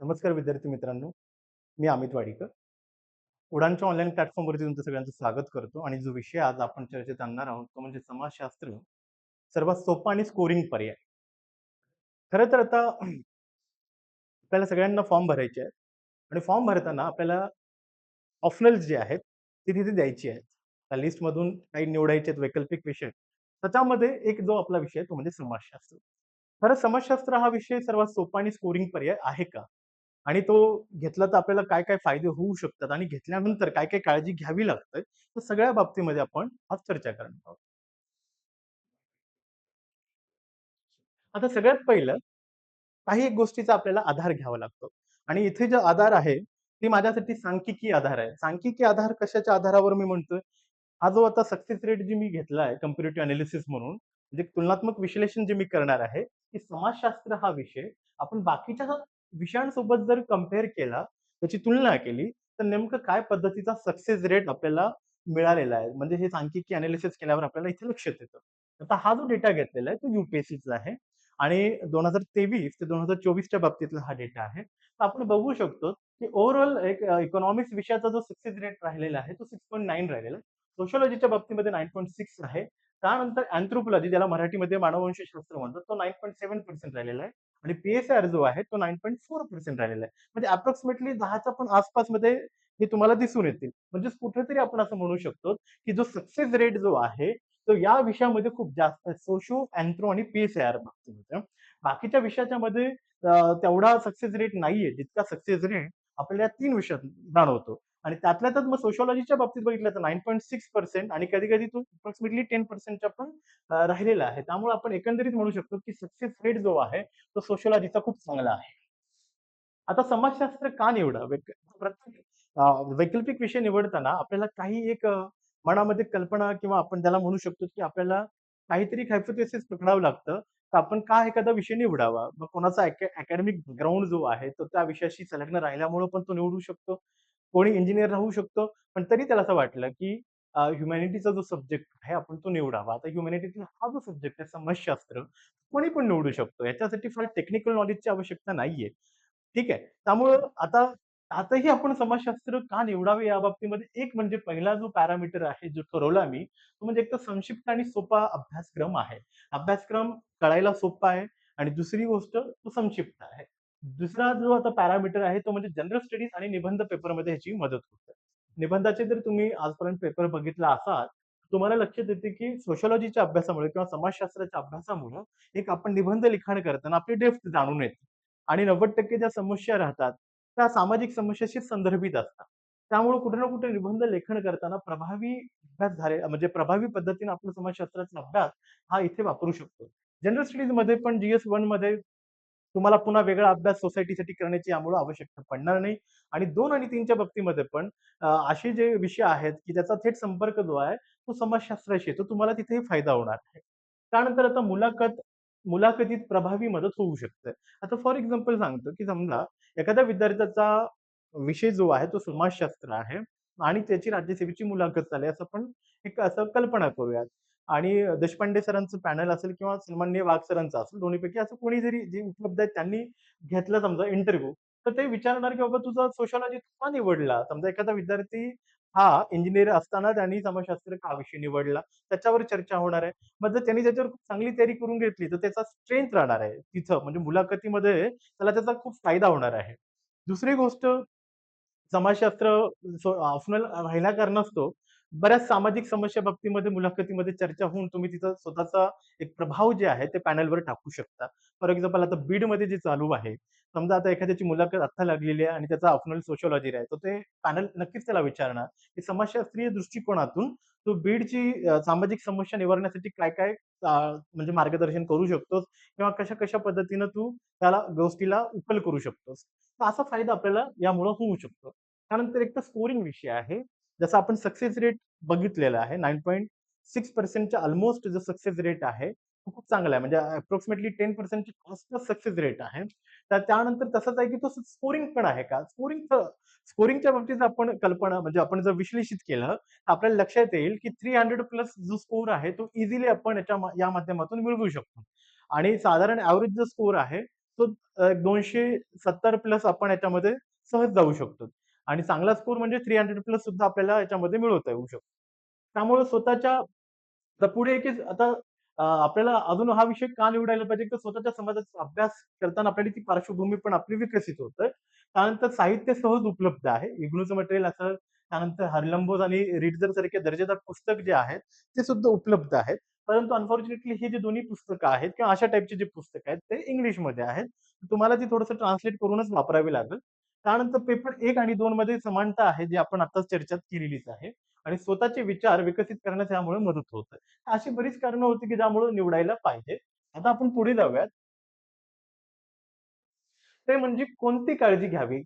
नमस्कार विद्यार्थी मित्रांनो, मी अमित वाडीकर. उडानच्या ऑनलाईन प्लॅटफॉर्मवरती तुमचं सगळ्यांचं स्वागत करतो आणि जो विषय आज आपण चर्चेत आणणार आहोत तो म्हणजे समाजशास्त्र, सर्वात सोपा आणि स्कोरिंग पर्याय. खरं तर आता आपल्याला सगळ्यांना फॉर्म भरायचे आहेत आणि फॉर्म भरताना आपल्याला ऑप्शनल्स जे आहेत, ते तिथे द्यायची आहेत. त्या लिस्टमधून काही निवडायचे आहेत वैकल्पिक विषय. त्याच्यामध्ये एक जो आपला विषय आहे तो म्हणजे समाजशास्त्र. खरं समाजशास्त्र हा विषय सर्वात सोपा आणि स्कोरिंग पर्याय आहे का? आणि तो घेतला तर आपल्याला काय-काय फायदे होऊ शकतात आणि घेतल्यानंतर काय-काय काळजी घ्यावी लागते, तर सगळ्या बाबतीमध्ये आपण आज चर्चा करणार आहोत. आता सगळ्यात पहिलं काही एक गोष्टीचा आपल्याला आधार घ्यावा लागतो आणि इथे जो आधार आहे, ती माझ्यासाठी सांख्यिकी आधार आहे. सांख्यिकी आधार कशाच्या आधारावर मी म्हणतोय? हा जो आता सक्सेस रेट जी मी घेतला आहे कम्पॅरेटिव्ह एनालिसिस म्हणून, म्हणजे तुलनात्मक विश्लेषण जे मी करणार आहे, की समाजशास्त्र हा विषय आपण बाकीच्या विषयांसोबत जर कंपेअर केला, त्याची तुलना केली, तर नेमकं काय पद्धतीचा सक्सेस रेट आपल्याला मिळालेला आहे. म्हणजे हे सांख्यिकी एनालिसिस केल्यावर आपल्याला इथे लक्षात येतं. आता हा जो डेटा घेतलेला आहे, तो यू-पी-एस-सीचा आहे आणि 2023 ते 2024च्या बाबतीतला हा डेटा आहे. तर आपण बघू शकतो, की ओव्हरऑल एक इकॉनॉमिक्स विषयाचा जो सक्सेस रेट राहिलेला आहे, तो 6.9 राहिलेला आहे. सोशिओलॉजीच्या बाबतीमध्ये 9.6 आहे. त्यानंतर अँथ्रोपोलॉजी ज्याला मराठीमध्ये मानववंशशास्त्र म्हणतात, तो 9.7% राहिलेला आहे आणि पी-एस-आर जो आहे, तो 9.4% राहिलेला आहे. म्हणजे अप्रॉक्सिमेटली 10च्या पण आसपासमध्ये हे तुम्हाला दिसून येतील. म्हणजेच कुठेतरी आपण असं म्हणू शकतो, की जो सक्सेस रेट जो आहे, तो या विषयामध्ये खूप जास्त आहे. सोशो, अँथ्रो आणि पी-एस-आर बाबतीमध्ये. बाकीच्या विषयाच्यामध्ये तेवढा सक्सेस रेट नाहीये, जितका सक्सेस रेट आपल्याला 3 विषयात जाणवतो. आणि त्यातल्या त्यात मग सोशिओलॉजीच्या बाबतीत बघितलं तर 9.6% आणि कधी-कधी तो अप्रॉक्सिमेटली 10% पण राहिलेला आहे. त्यामुळे आपण एकंदरीत म्हणू शकतो, की सक्सेस रेट जो आहे, तो सोशिओलॉजीचा खूप चांगला आहे. आता समाजशास्त्र का निवडावे? प्रत्येक वैकल्पिक विषय निवडताना आपल्याला काही एक मनामध्ये कल्पना किंवा आपण त्याला म्हणू शकतो, की आपल्याला काहीतरी हायपोथेसिस पकडावं लागतं. तर आपण का एखादा विषय निवडावा? मग कोणाचा अकॅडमिक बॅकग्राऊंड जो आहे, तो त्या विषयाशी संलग्न राहिल्यामुळे पण तो निवडू शकतो. कोणी इंजिनिअर राहू शकतो, पण तरी त्याला असं वाटलं, की ह्युमॅनिटीचा जो सब्जेक्ट आहे, आपण तो निवडावा. आता ह्युमॅनिटीतला हा जो सब्जेक्ट आहे समाजशास्त्र, कोणी पण निवडू शकतो. याच्यासाठी फार टेक्निकल नॉलेजची आवश्यकता नाहीये. ठीक आहे. त्यामुळं आता आताही आपण समाजशास्त्र का निवडावे या बाबतीमध्ये एक म्हणजे पहिला जो पॅरामीटर आहे, जो ठरवला मी, तो म्हणजे एक तर संक्षिप्त आणि सोपा अभ्यासक्रम आहे. अभ्यासक्रम कळायला सोपा आहे आणि दुसरी गोष्ट तो संक्षिप्त आहे. दुसरा जो आता पॅरामीटर आहे, तो म्हणजे जनरल स्टडीज आणि निबंध पेपरमध्ये ह्याची मदत होते. निबंधाचे जर तुम्ही आजपर्यंत पेपर बघितला असाल, तुम्हाला लक्षात येते की सोशिओलॉजीच्या अभ्यासामुळे किंवा समाजशास्त्राच्या अभ्यासामुळं एक आपण निबंध लिखाण करताना आपली डेप्थ जाणून येते. आणि 90% ज्या समस्या राहतात, त्या सामाजिक समस्याशी संदर्भित असतात. त्यामुळे कुठे ना कुठे निबंध लेखन करताना प्रभावी अभ्यास झाले म्हणजे प्रभावी पद्धतीने आपण समाजशास्त्राचा अभ्यास हा इथे वापरू शकतो. जनरल स्टडीजमध्ये पण जी-एस-1 मध्ये तुम्हाला पुन्हा वेगळा अभ्यास सोसायटीसाठी करण्याची यामुळे आवश्यकता पडणार नाही आणि 2 आणि 3च्या बाबतीमध्ये पण असे जे विषय आहेत, की त्याचा थेट संपर्क जो आहे, तो समाजशास्त्राशी आहे. तर तुम्हाला तिथेही फायदा होणार आहे. त्यानंतर आता मुलाखतीत प्रभावी मदत होऊ शकते. आता फॉर एक्झाम्पल सांगतो, की समजा एखाद्या विद्यार्थ्याचा विषय जो आहे तो समाजशास्त्र आहे आणि त्याची राज्यसेवेची मुलाखत चालली आहे, असं आपण एक असं कल्पना करूयात. आणि देशपांडे सरांचं पॅनल असेल किंवा सन्माननीय वाघ सरांचं असेल, दोन्हीपैकी असं कोणी जरी जे उपलब्ध आहेत त्यांनी घेतलं समजा इंटरव्ह्यू, तर ते विचारणार, की बाबा तुझा सोशिओलॉजी का निवडला? समजा एखादा विद्यार्थी हा इंजिनिअर असताना त्यांनी समाजशास्त्र का विषय निवडला? त्याच्यावर चर्चा होणार आहे. मग जर त्यांनी त्याच्यावर खूप चांगली तयारी करून घेतली, तर त्याचा स्ट्रेंथ राहणार आहे तिथं. म्हणजे मुलाखतीमध्ये त्याला त्याचा खूप फायदा होणार आहे. दुसरी गोष्ट समाजशास्त्र ऑप्शनल राहिल्या कारणास्तव बऱ्याच सामाजिक समस्या बाबतीमध्ये मुलाखतीमध्ये चर्चा होऊन तुम्ही तिथं स्वतःचा एक प्रभाव जे आहे ते पॅनलवर टाकू शकता. फॉर एक्झाम्पल आता बीडमध्ये जे चालू आहे, समजा आता एखाद्याची मुलाखत आत्ता लागलेली आहे आणि त्याचा ऑप्शनल सोशिओलॉजी आहे, तर ते पॅनल नक्कीच त्याला विचारणार, की समाजशास्त्रीय दृष्टिकोनातून तो बीडची सामाजिक समस्या निवारण्यासाठी काय-काय म्हणजे मार्गदर्शन करू शकतोस किंवा कशा-कशा पद्धतीनं तू त्याला गोष्टीला उकल करू शकतोस. तर असा फायदा आपल्याला यामुळं होऊ शकतो. त्यानंतर एक तर स्कोरिंग विषय आहे. जसं आपण सक्सेस रेट बघितलेला आहे 9.6% च्या अल्मोस्ट जो सक्सेस रेट आहे, तो खूप चांगला आहे. म्हणजे अप्रॉक्सिमेटली 10% च्या आसपास सक्सेस रेट आहे. तर त्यानंतर तसंच आहे की तो स्कोरिंग पण आहे का? स्कोरिंगच्या बाबतीत आपण कल्पना म्हणजे आपण जर विश्लेषित केलं, तर आपल्याला लक्षात येईल की 300 प्लस जो स्कोर आहे, तो इझिली आपण या माध्यमातून मिळवू शकतो. आणि साधारण एव्हरेज जो स्कोर आहे, तो 270 प्लस आपण याच्यामध्ये सहज जाऊ शकतो आणि चांगला स्कोर म्हणजे 300 प्लस सुद्धा आपल्याला याच्यामध्ये मिळवता येऊ शकतो. त्यामुळे स्वतःच्या तर पुढे एक आता आपल्याला अजून हा विषय का निवडायला पाहिजे, तर स्वतःच्या समाजाचा अभ्यास करताना आपल्याला ती पार्श्वभूमी पण आपली विकसित होते. त्यानंतर साहित्य सहज उपलब्ध आहे. इग्नूचं मटेरियल असेल, त्यानंतर हरलंबोज आणि रीडर सारखे दर्जेदार पुस्तक जे आहेत, ते सुद्धा उपलब्ध आहेत. परंतु अनफॉर्च्युनेटली ही जी दोन्ही पुस्तकं आहेत किंवा अशा टाइपची जी पुस्तकं आहेत, ते इंग्लिशमध्ये आहेत. तुम्हाला ती थोडंसं ट्रान्सलेट करूनच वापरावी लागेल. त्यानंतर पेपर 1 आणि 2 मध्ये समानता आहे, जी आपण आत्ताच चर्चा केलेलीच आहे आणि स्वतःचे विचार विकसित करण्यास यामुळे मदत होते. अशी बरीच कारणं होती, की ज्यामुळे निवडायला पाहिजे. आता आपण पुढे जाऊयात. ते म्हणजे कोणती काळजी घ्यावी?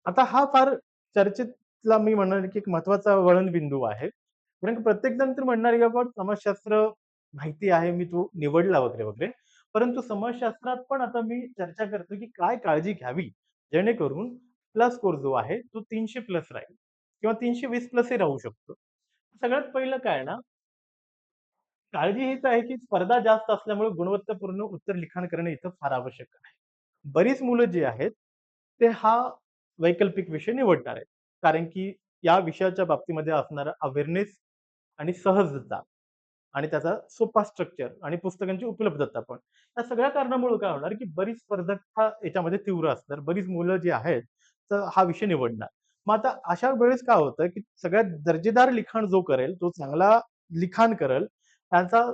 आता हा फार चर्चेतला मी म्हणणार, की एक महत्त्वाचा वळणबिंदू आहे. कारण की प्रत्येकजण तर म्हणणार, की बाबा समाजशास्त्र माहिती आहे, मी तो निवडला वगैरे, वगैरे. परंतु समाजशास्त्रात पण आता मी चर्चा करतो, की काय काळजी घ्यावी? जेणेकरून आपला स्कोर जो आहे, तो 300 प्लस राहील किंवा 320 प्लसही राहू शकतो. सगळ्यात पहिलं काय ना, काळजी हीच आहे, की स्पर्धा जास्त असल्यामुळे गुणवत्तापूर्ण उत्तर लिखाण करणे इथं फार आवश्यक आहे. बरीच मुलं जी आहेत, ते हा वैकल्पिक विषय निवडणार आहेत. कारण की या विषयाच्या बाबतीमध्ये असणारा अवेअरनेस आणि सहजता आणि त्याचा सोपा स्ट्रक्चर आणि पुस्तकांची उपलब्धता पण. या सगळ्या कारणामुळे काय होणार, की बरीच स्पर्धकता याच्यामध्ये तीव्र असणार. बरीच मुलं जी आहेत, तर हा विषय निवडणार. मग आता अशा वेळेस काय होतं, की सगळ्यात दर्जेदार लिखाण जो करेल, तो चांगला लिखाण करेल, त्याचा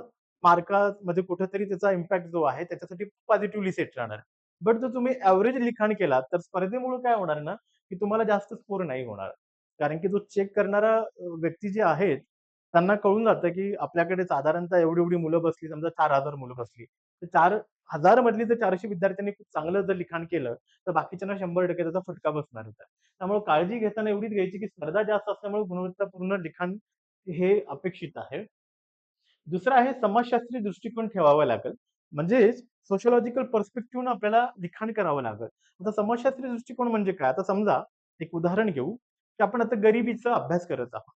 मार्कामध्ये कुठेतरी त्याचा इम्पॅक्ट जो आहे, त्याच्यासाठी पॉझिटिव्हली सेट राहणार. बट जर तुम्ही एव्हरेज लिखाण केलात, तर स्पर्धेमुळे काय होणार ना, की तुम्हाला जास्त स्कोर नाही होणार. कारण की जो चेक करणारा व्यक्ती जे आहेत, त्यांना कळून जातं, की आपल्याकडे साधारणतः एवढी-एवढी मुलं बसली, समजा 4,000 मुलं बसली. तर 4,000 मधली जर 400 विद्यार्थ्यांनी खूप चांगलं जर लिखाण केलं, तर बाकीच्यांना 100% त्याचा फटका बसणार होता. त्यामुळे काळजी घेताना एवढीच घ्यायची, की स्पर्धा जास्त असल्यामुळे गुणवत्तापूर्ण लिखाण हे अपेक्षित आहे. दुसरं आहे समाजशास्त्रीय दृष्टिकोन ठेवावा लागेल. म्हणजेच सोशिओलॉजिकल पर्स्पेक्टिव्हनं आपल्याला लिखाण करावं लागेल. आता समाजशास्त्रीय दृष्टिकोन म्हणजे काय? आता समजा एक उदाहरण घेऊ, की आपण आता गरिबीचा अभ्यास करत आहोत.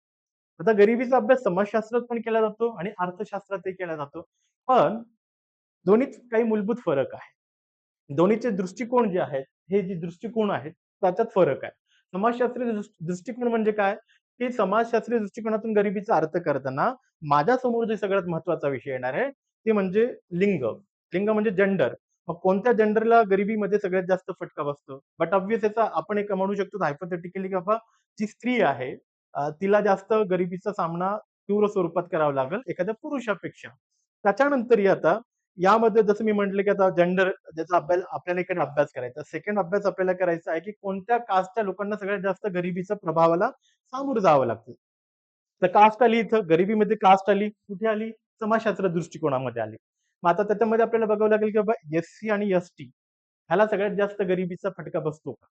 आता गरिबीचा अभ्यास समाजशास्त्रात पण केला जातो आणि अर्थशास्त्रातही केला जातो. पण दोन्हीत काही मूलभूत फरक आहे. दोन्हीचे दृष्टिकोन जे आहेत, हे जे दृष्टिकोन आहेत, त्याच्यात फरक आहे. समाजशास्त्रीय दृष्टिकोन म्हणजे काय? की समाजशास्त्रीय दृष्टिकोनातून गरिबीचा अर्थ करताना माझ्यासमोर जे सगळ्यात महत्त्वाचा विषय येणार आहे, ते म्हणजे लिंग. लिंग म्हणजे जेंडर. मग कोणत्या जेंडरला गरिबीमध्ये सगळ्यात जास्त फटका बसतो? बट ऑब्व्हियस याचा आपण एक म्हणू शकतो हायपोथेटिकली, की बाबा जी स्त्री आहे, तिला जास्त गरिबीचा सामना तीव्र स्वरूपात करावा लागेल एखाद्या पुरुषापेक्षा. त्याच्यानंतरही आता यामध्ये जसं मी म्हटलं, की आता जेंडर ज्याचा अभ्यास आपल्याला इकडे अभ्यास करायचा. सेकंड अभ्यास आपल्याला करायचा आहे, की कोणत्या कास्टच्या लोकांना सगळ्यात जास्त गरिबीच्या प्रभावाला सामोरं जावं लागतं. तर कास्ट आली इथं, गरिबीमध्ये कास्ट आली. कुठे आली? समाजशास्त्र दृष्टिकोनामध्ये आली. मग आता त्याच्यामध्ये आपल्याला बघावं लागेल, की बाबा एस-सी आणि एस-टी ह्याला सगळ्यात जास्त गरिबीचा फटका बसतो का?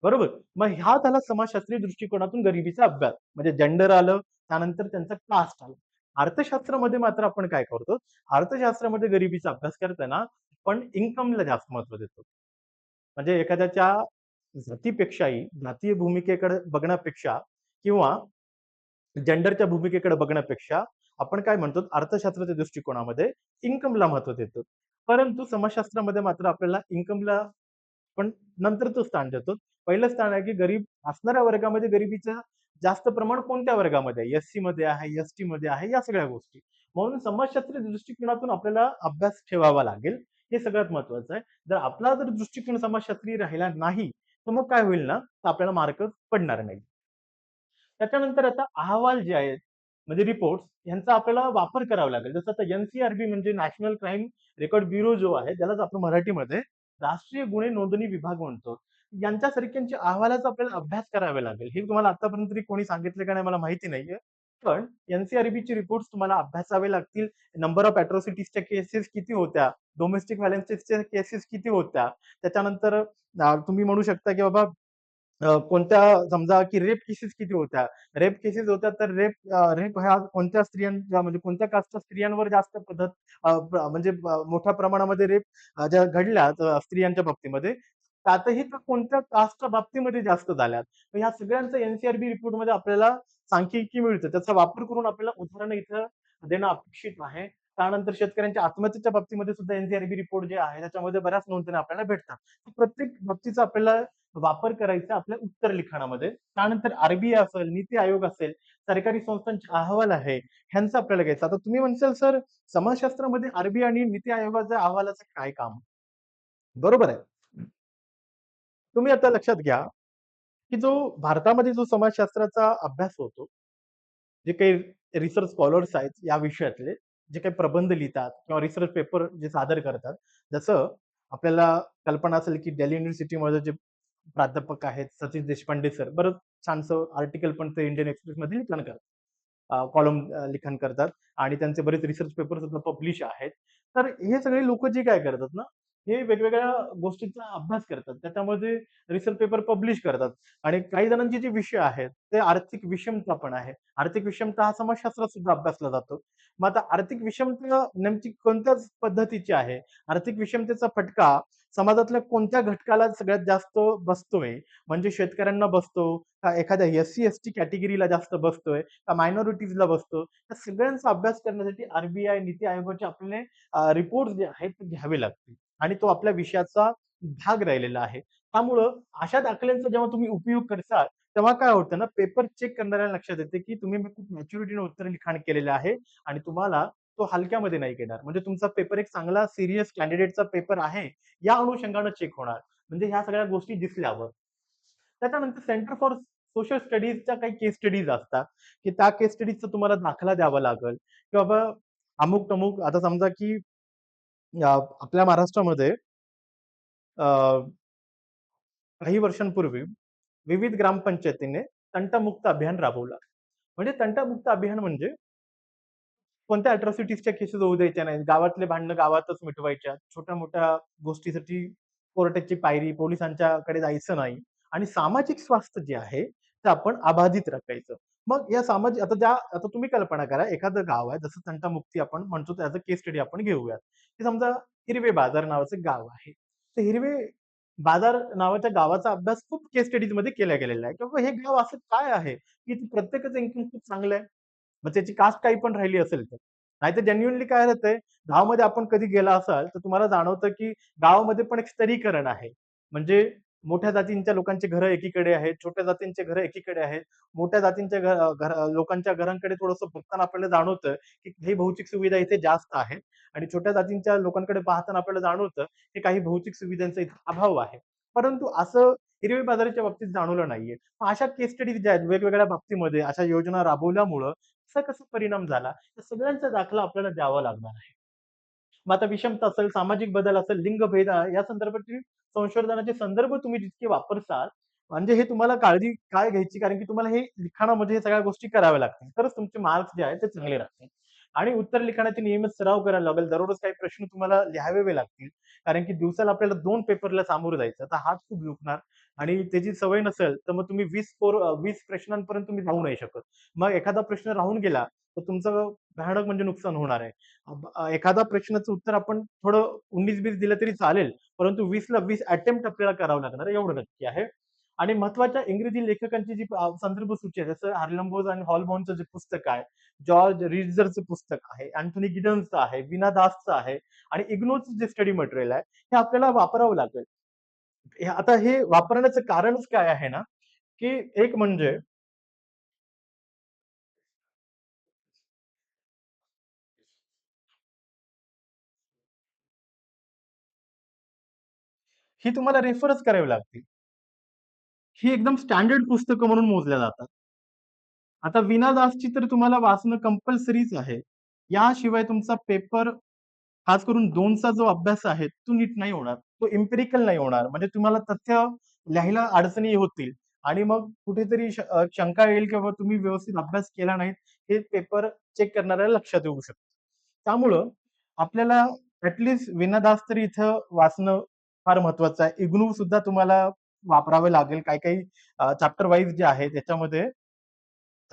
बरोबर. मग हा झाला समाजशास्त्रीय दृष्टिकोनातून गरिबीचा अभ्यास. म्हणजे जेंडर आलं, त्यानंतर त्यांचं कास्ट आलं. अर्थशास्त्रामध्ये मात्र आपण काय करतो? अर्थशास्त्रामध्ये गरिबीचा अभ्यास करताना आपण इन्कमला जास्त महत्त्व देतो. म्हणजे एखाद्याच्या जातीपेक्षाही जातीय भूमिकेकडे बघण्यापेक्षा किंवा जेंडरच्या भूमिकेकडे बघण्यापेक्षा आपण काय म्हणतो अर्थशास्त्राच्या दृष्टिकोनामध्ये इन्कमला महत्त्व देतो. परंतु समाजशास्त्रामध्ये मात्र आपल्याला इन्कमला पण नंतरचं स्थान देतो. पहिलं स्थान आहे, की गरीब असणाऱ्या वर्गामध्ये गरिबीचं जास्त प्रमाण कोणत्या वर्गामध्ये आहे? एस-सी मध्ये आहे, एस-टी मध्ये आहे, या सगळ्या गोष्टी. म्हणून समाजशास्त्रीय दृष्टिकोनातून आपल्याला अभ्यास ठेवावा लागेल. हे सगळ्यात महत्त्वाचं आहे. जर आपला जर दृष्टिकोन समाजशास्त्रीय राहिला नाही, तर मग काय होईल ना, तर आपल्याला मार्क पडणार नाही. त्याच्यानंतर आता अहवाल जे आहेत, म्हणजे रिपोर्ट्स यांचा आपल्याला वापर करावा लागेल. जसं आता एन-सी-आर-बी म्हणजे नॅशनल क्राईम रेकॉर्ड ब्युरो जो आहे, त्यालाच आपण मराठीमध्ये राष्ट्रीय गुन्हे नोंदणी विभाग म्हणतो. यांच्यासारख्यांच्या अहवालाचा आपल्याला अभ्यास करावा लागेल. हे तुम्हाला आतापर्यंत तरी कोणी सांगितलं का नाही मला माहिती नाहीये. पण एन-सी-आर-बीचे रिपोर्ट्स तुम्हाला अभ्यासावे लागतील. नंबर ऑफ अॅट्रॉसिटीजच्या केसेस किती होत्या? डोमेस्टिक व्हायलन्सच्या केसेस किती होत्या? त्याच्यानंतर तुम्ही म्हणू शकता की बाबा कोणत्या समजा की रेप केसेस किती होत्या? रेप केसेस होत्या तर रेप ह्या कोणत्या स्त्रियांच्या म्हणजे कोणत्या कास्टच्या स्त्रियांवर जास्त पद्धत म्हणजे मोठ्या प्रमाणामध्ये रेप ज्या घडल्या स्त्रियांच्या बाबतीमध्ये, त्यातही त्या कोणत्या कास्टच्या बाबतीमध्ये जास्त झाल्यात. तर ह्या सगळ्यांचं एन-सी-आर-बी रिपोर्टमध्ये आपल्याला सांख्यिकी मिळतं. त्याचा वापर करून आपल्याला उदाहरणं इथं देणं अपेक्षित आहे. त्यानंतर शेतकऱ्यांच्या आत्महत्येच्या बाबतीमध्ये सुद्धा एन-सी-आर-बी रिपोर्ट जे आहे त्याच्यामध्ये बऱ्याच नोंदी आपल्याला भेटतात. प्रत्येक बाबतीचा आपल्याला वापर करायचा आपल्या उत्तर लिखाणामध्ये. त्यानंतर आर-बी-आय असेल, नीती आयोग असेल, सरकारी संस्थांचे अहवाल आहे, ह्यांचं आपल्याला घ्यायचं. आता तुम्ही म्हणसाल सर समाजशास्त्रामध्ये आर-बी-आय आणि नीती आयोगाच्या अहवालाचं काय काम? बरोबर आहे. तुम्ही आता लक्षात घ्या, की जो भारतामध्ये जो समाजशास्त्राचा अभ्यास होतो, जे काही रिसर्च स्कॉलर्स आहेत या विषयातले, जे काही प्रबंध लिहितात किंवा रिसर्च पेपर जे सादर करतात, जसं आपल्याला कल्पना असेल, की दिल्ली युनिव्हर्सिटीमध्ये जे प्राध्यापक आहेत सतीश देशपांडे सर, बरंच छानसं आर्टिकल पण ते इंडियन एक्सप्रेसमध्ये लिखाण करतात. कॉलम लिखाण करतात आणि त्यांचे बरेच रिसर्च पेपर सुद्धा पब्लिश आहेत. तर हे सगळे लोकं जे काय करतात ना, हे वेगवेगळ्या गोष्टींचा अभ्यास करतात. त्याच्यामध्ये रिसर्च पेपर पब्लिश करतात आणि काही जणांचे जे विषय आहेत, ते आर्थिक विषमता पण आहे. आर्थिक विषमता हा समाजशास्त्रात सुद्धा अभ्यासला जातो. मग आता आर्थिक विषमता नेमकी कोणत्याच पद्धतीची आहे? आर्थिक विषमतेचा फटका समाजातल्या कोणत्या घटकाला सगळ्यात जास्त बसतोय? म्हणजे शेतकऱ्यांना बसतो, का एखाद्या एस-सी, एस-टी कॅटेगरीला जास्त बसतोय, का मायनॉरिटीजला बसतो? या सगळ्यांचा अभ्यास करण्यासाठी आर-बी-आय, नीती आयोगाचे आपले रिपोर्ट्स जे आहेत ते घ्यावे लागतील आणि तो आपल्या विषयाचा भाग राहिलेला आहे. त्यामुळं अशा दाखल्यांचा जेव्हा तुम्ही उपयोग करसाल, तेव्हा काय होतं ना, पेपर चेक करणाऱ्या लक्षात येते, की तुम्ही खूप मॅच्युरिटीने उत्तर लिखाण केलेलं आहे आणि तुम्हाला तो हलक्यामध्ये नाही घेणार. म्हणजे तुमचा पेपर एक चांगला सीरियस कॅन्डिडेटचा पेपर आहे, या अनुषंगाने चेक होणार. म्हणजे ह्या सगळ्या गोष्टी दिसल्यावर. त्याच्यानंतर सेंटर फॉर सोशल स्टडीजच्या काही केस स्टडीज असतात, की त्या केस स्टडीजचा तुम्हाला दाखला द्यावा लागेल, की बाबा अमुक-तमुक आता समजा की आपल्या महाराष्ट्रामध्ये अ, काही वर्षांपूर्वी विविध ग्रामपंचायतीने तंटामुक्त अभियान राबवलं. म्हणजे तंटामुक्त अभियान म्हणजे कोणत्या अट्रॉसिटीजच्या केसेस होऊ द्यायच्या नाहीत. गावातले भांडणं गावातच मिटवायच्या. छोट्या-मोठ्या गोष्टीसाठी कोर्टाची पायरी, पोलिसांच्याकडे जायचं नाही आणि सामाजिक स्वास्थ्य जे आहे, ते आपण अबाधित राखायचं. मग या आता तुम्ही कल्पना करा, एखादं गाव आहे, जसं तंटामुक्ती आपण म्हणतो त्याचं केस स्टडी आपण घेऊयात. की समजा हिरवे बाजार नावाचं गाव आहे. तर हिरवे बाजार नावाच्या गावाचा अभ्यास खूप केस स्टडीजमध्ये केला गेलेला आहे. की बाबा हे गाव असं काय आहे, की प्रत्येकाचं इन्कम खूप चांगलं आहे. मग त्याची कास्ट काही पण राहिली असेल तर. नाहीतर जेन्युइनली काय होतंय, गावामध्ये आपण कधी गेला असाल, तर तुम्हाला जाणवतं की गावामध्ये पण एक स्तरीकरण आहे. म्हणजे मोठ्या जातींच्या लोकांची घरं एकीकडे आहेत, छोट्या जातींची घरं एकीकडे आहेत. मोठ्या जातींच्या लोकांच्या घरांकडे थोडंसं बघताना आपल्याला जाणवतं, की काही भौतिक सुविधा इथे जास्त आहेत आणि छोट्या जातींच्या लोकांकडे पाहताना आपल्याला जाणवतं, की काही भौतिक सुविधांचा इथे अभाव आहे. परंतु असं हिरवी बाजाराच्या बाबतीत जाणवलं नाहीये. मग अशा केस स्टडीज ज्या आहेत वेगवेगळ्या बाबतीमध्ये अशा योजना राबवल्यामुळं कसा कसा परिणाम झाला, या सगळ्यांचा दाखला आपल्याला द्यावा लागणार आहे. मग आता विषमता असेल, सामाजिक बदल असेल, लिंगभेद या संदर्भातील संशोधनाचे संदर्भ तुम्ही जितके वापरसाल, म्हणजे हे तुम्हाला काळजी काय घ्यायची कारण की तुम्हाला हे लिखाणामध्ये हे सगळ्या गोष्टी कराव्या लागतील. तरच तुमचे मार्क्स जे आहेत ते चांगले राहतील. आणि उत्तर लिखाणाचे नियमित सराव करायला लागेल. दररोज काही प्रश्न तुम्हाला लिहावे लागतील. कारण की दिवसाला आपल्याला 2 पेपरला सामोरं जायचं. तर हात खूप दुखणार आणि त्याची सवय नसेल, तर मग तुम्ही 20 प्रश्नांपर्यंत तुम्ही जाऊ नाही शकत. मग एखादा प्रश्न राहून गेला, तर तुमचं भयानक म्हणजे नुकसान होणार आहे. एखादा प्रश्नाचं उत्तर आपण थोडं 19-20 दिलं तरी चालेल, परंतु 20ला 20 अटेम्प्ट आपल्याला करावं लागणार आहे, एवढं नक्की आहे. आणि महत्त्वाच्या इंग्रजी लेखकांची जी संदर्भ सूची आहे, जसं हार्लंबोज आणि हॉलबॉर्नचं जे पुस्तक आहे, जॉर्ज रिट्झरचं पुस्तक आहे, अँथोनी गिडन्सचं आहे, वीना दासचं आहे आणि इग्नोचं जे स्टडी मटेरियल आहे, हे आपल्याला वापरावं लागेल. आता हे वापरण्याचं कारणच काय आहे ना, की एक म्हणजे ही तुम्हाला रेफरच करावी लागतील. ही एकदम स्टँडर्ड पुस्तकं म्हणून मोजल्या जातात. आता वीणा दासची तर तुम्हाला वाचणं कंपल्सरीच आहे. याशिवाय तुमचा पेपर खास करून 2चा जो अभ्यास आहे, तो नीट नाही होणार. तो एम्पिरिकल नाही होणार. म्हणजे तुम्हाला तथ्य लिहायला अडचणी होतील आणि मग कुठेतरी शंका येईल किंवा तुम्ही व्यवस्थित अभ्यास केला नाही, हे पेपर चेक करणाऱ्याला लक्षात येऊ शकतं. त्यामुळं आपल्याला ॲट वीणा दास तरी इथं वाचणं फार महत्वाचं आहे. इग्नू सुद्धा तुम्हाला वापरावे लागेल. काही-काही चॅप्टर वाईज जे आहे त्याच्यामध्ये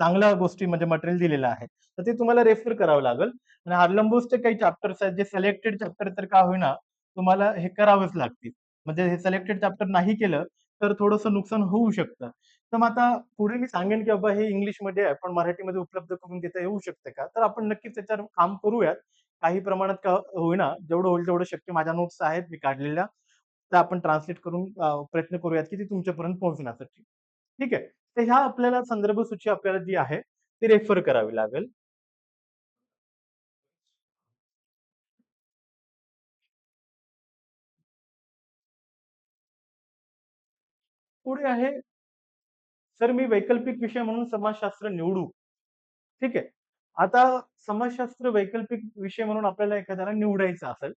चांगल्या गोष्टी म्हणजे मटेरियल दिलेलं आहे. तर ते तुम्हाला रेफर करावं लागेल आणि हार्लंबोसचे काही चॅप्टर्स आहेत, जे सिलेक्टेड चॅप्टर तर का होईना तुम्हाला हे करावेच लागतील. म्हणजे हे सिलेक्टेड चॅप्टर नाही केलं, तर थोडंसं नुकसान होऊ शकतं. तर मग आता पुढे मी सांगेन, की बाबा हे इंग्लिशमध्ये आहे, पण मराठीमध्ये उपलब्ध करून देता येऊ शकते का? तर आपण नक्कीच त्याच्यावर काम करूयात. काही प्रमाणात का होईना, जेवढं होईल तेवढं शक्य माझ्या नोट्स आहेत मी काढलेल्या, त्या आपण ट्रान्सलेट करून प्रयत्न करूयात की ती तुमच्यापर्यंत पोहोचण्यासाठी. ठीक आहे. तर ह्या आपल्याला संदर्भ सूची आपल्याला जी आहे, ती रेफर करावी लागेल. पुढे आहे, सर मी वैकल्पिक विषय म्हणून समाजशास्त्र निवडू. ठीक आहे. आता समाजशास्त्र वैकल्पिक विषय म्हणून आपल्याला एखाद्याला निवडायचा असेल,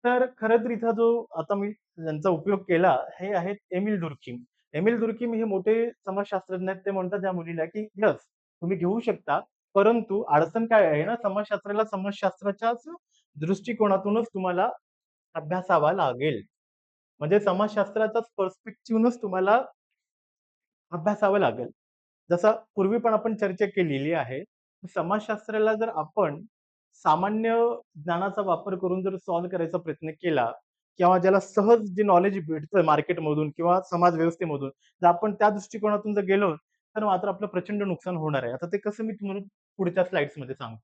तर खरं तर इथं जो आता मी ज्यांचा उपयोग केला, हे आहेत एमिल दुर्कीम. एमिल दुर्कीम हे मोठे समाजशास्त्रज्ञ आहेत. ते म्हणतात या मुलीला, की "यस, तुम्ही घेऊ शकता, परंतु अडचण काय आहे ना, समाजशास्त्राला समाजशास्त्राच्याच दृष्टिकोनातूनच तुम्हाला अभ्यासावा लागेल. म्हणजे समाजशास्त्राचाच पर्स्पेक्टिव्हनच तुम्हाला अभ्यासावं लागेल." जसं पूर्वी पण आपण चर्चा केलेली आहे. समाजशास्त्राला जर आपण सामान्य ज्ञानाचा वापर करून जर सॉल्व्ह करायचा प्रयत्न केला किंवा ज्याला सहज जे नॉलेज भेटतं मार्केटमधून किंवा समाज व्यवस्थेमधून, जर आपण त्या दृष्टिकोनातून जर गेलो, तर मात्र आपलं प्रचंड नुकसान होणार आहे. आता ते कसं मी तुम्हाला पुढच्या स्लाइड्समध्ये सांगतो.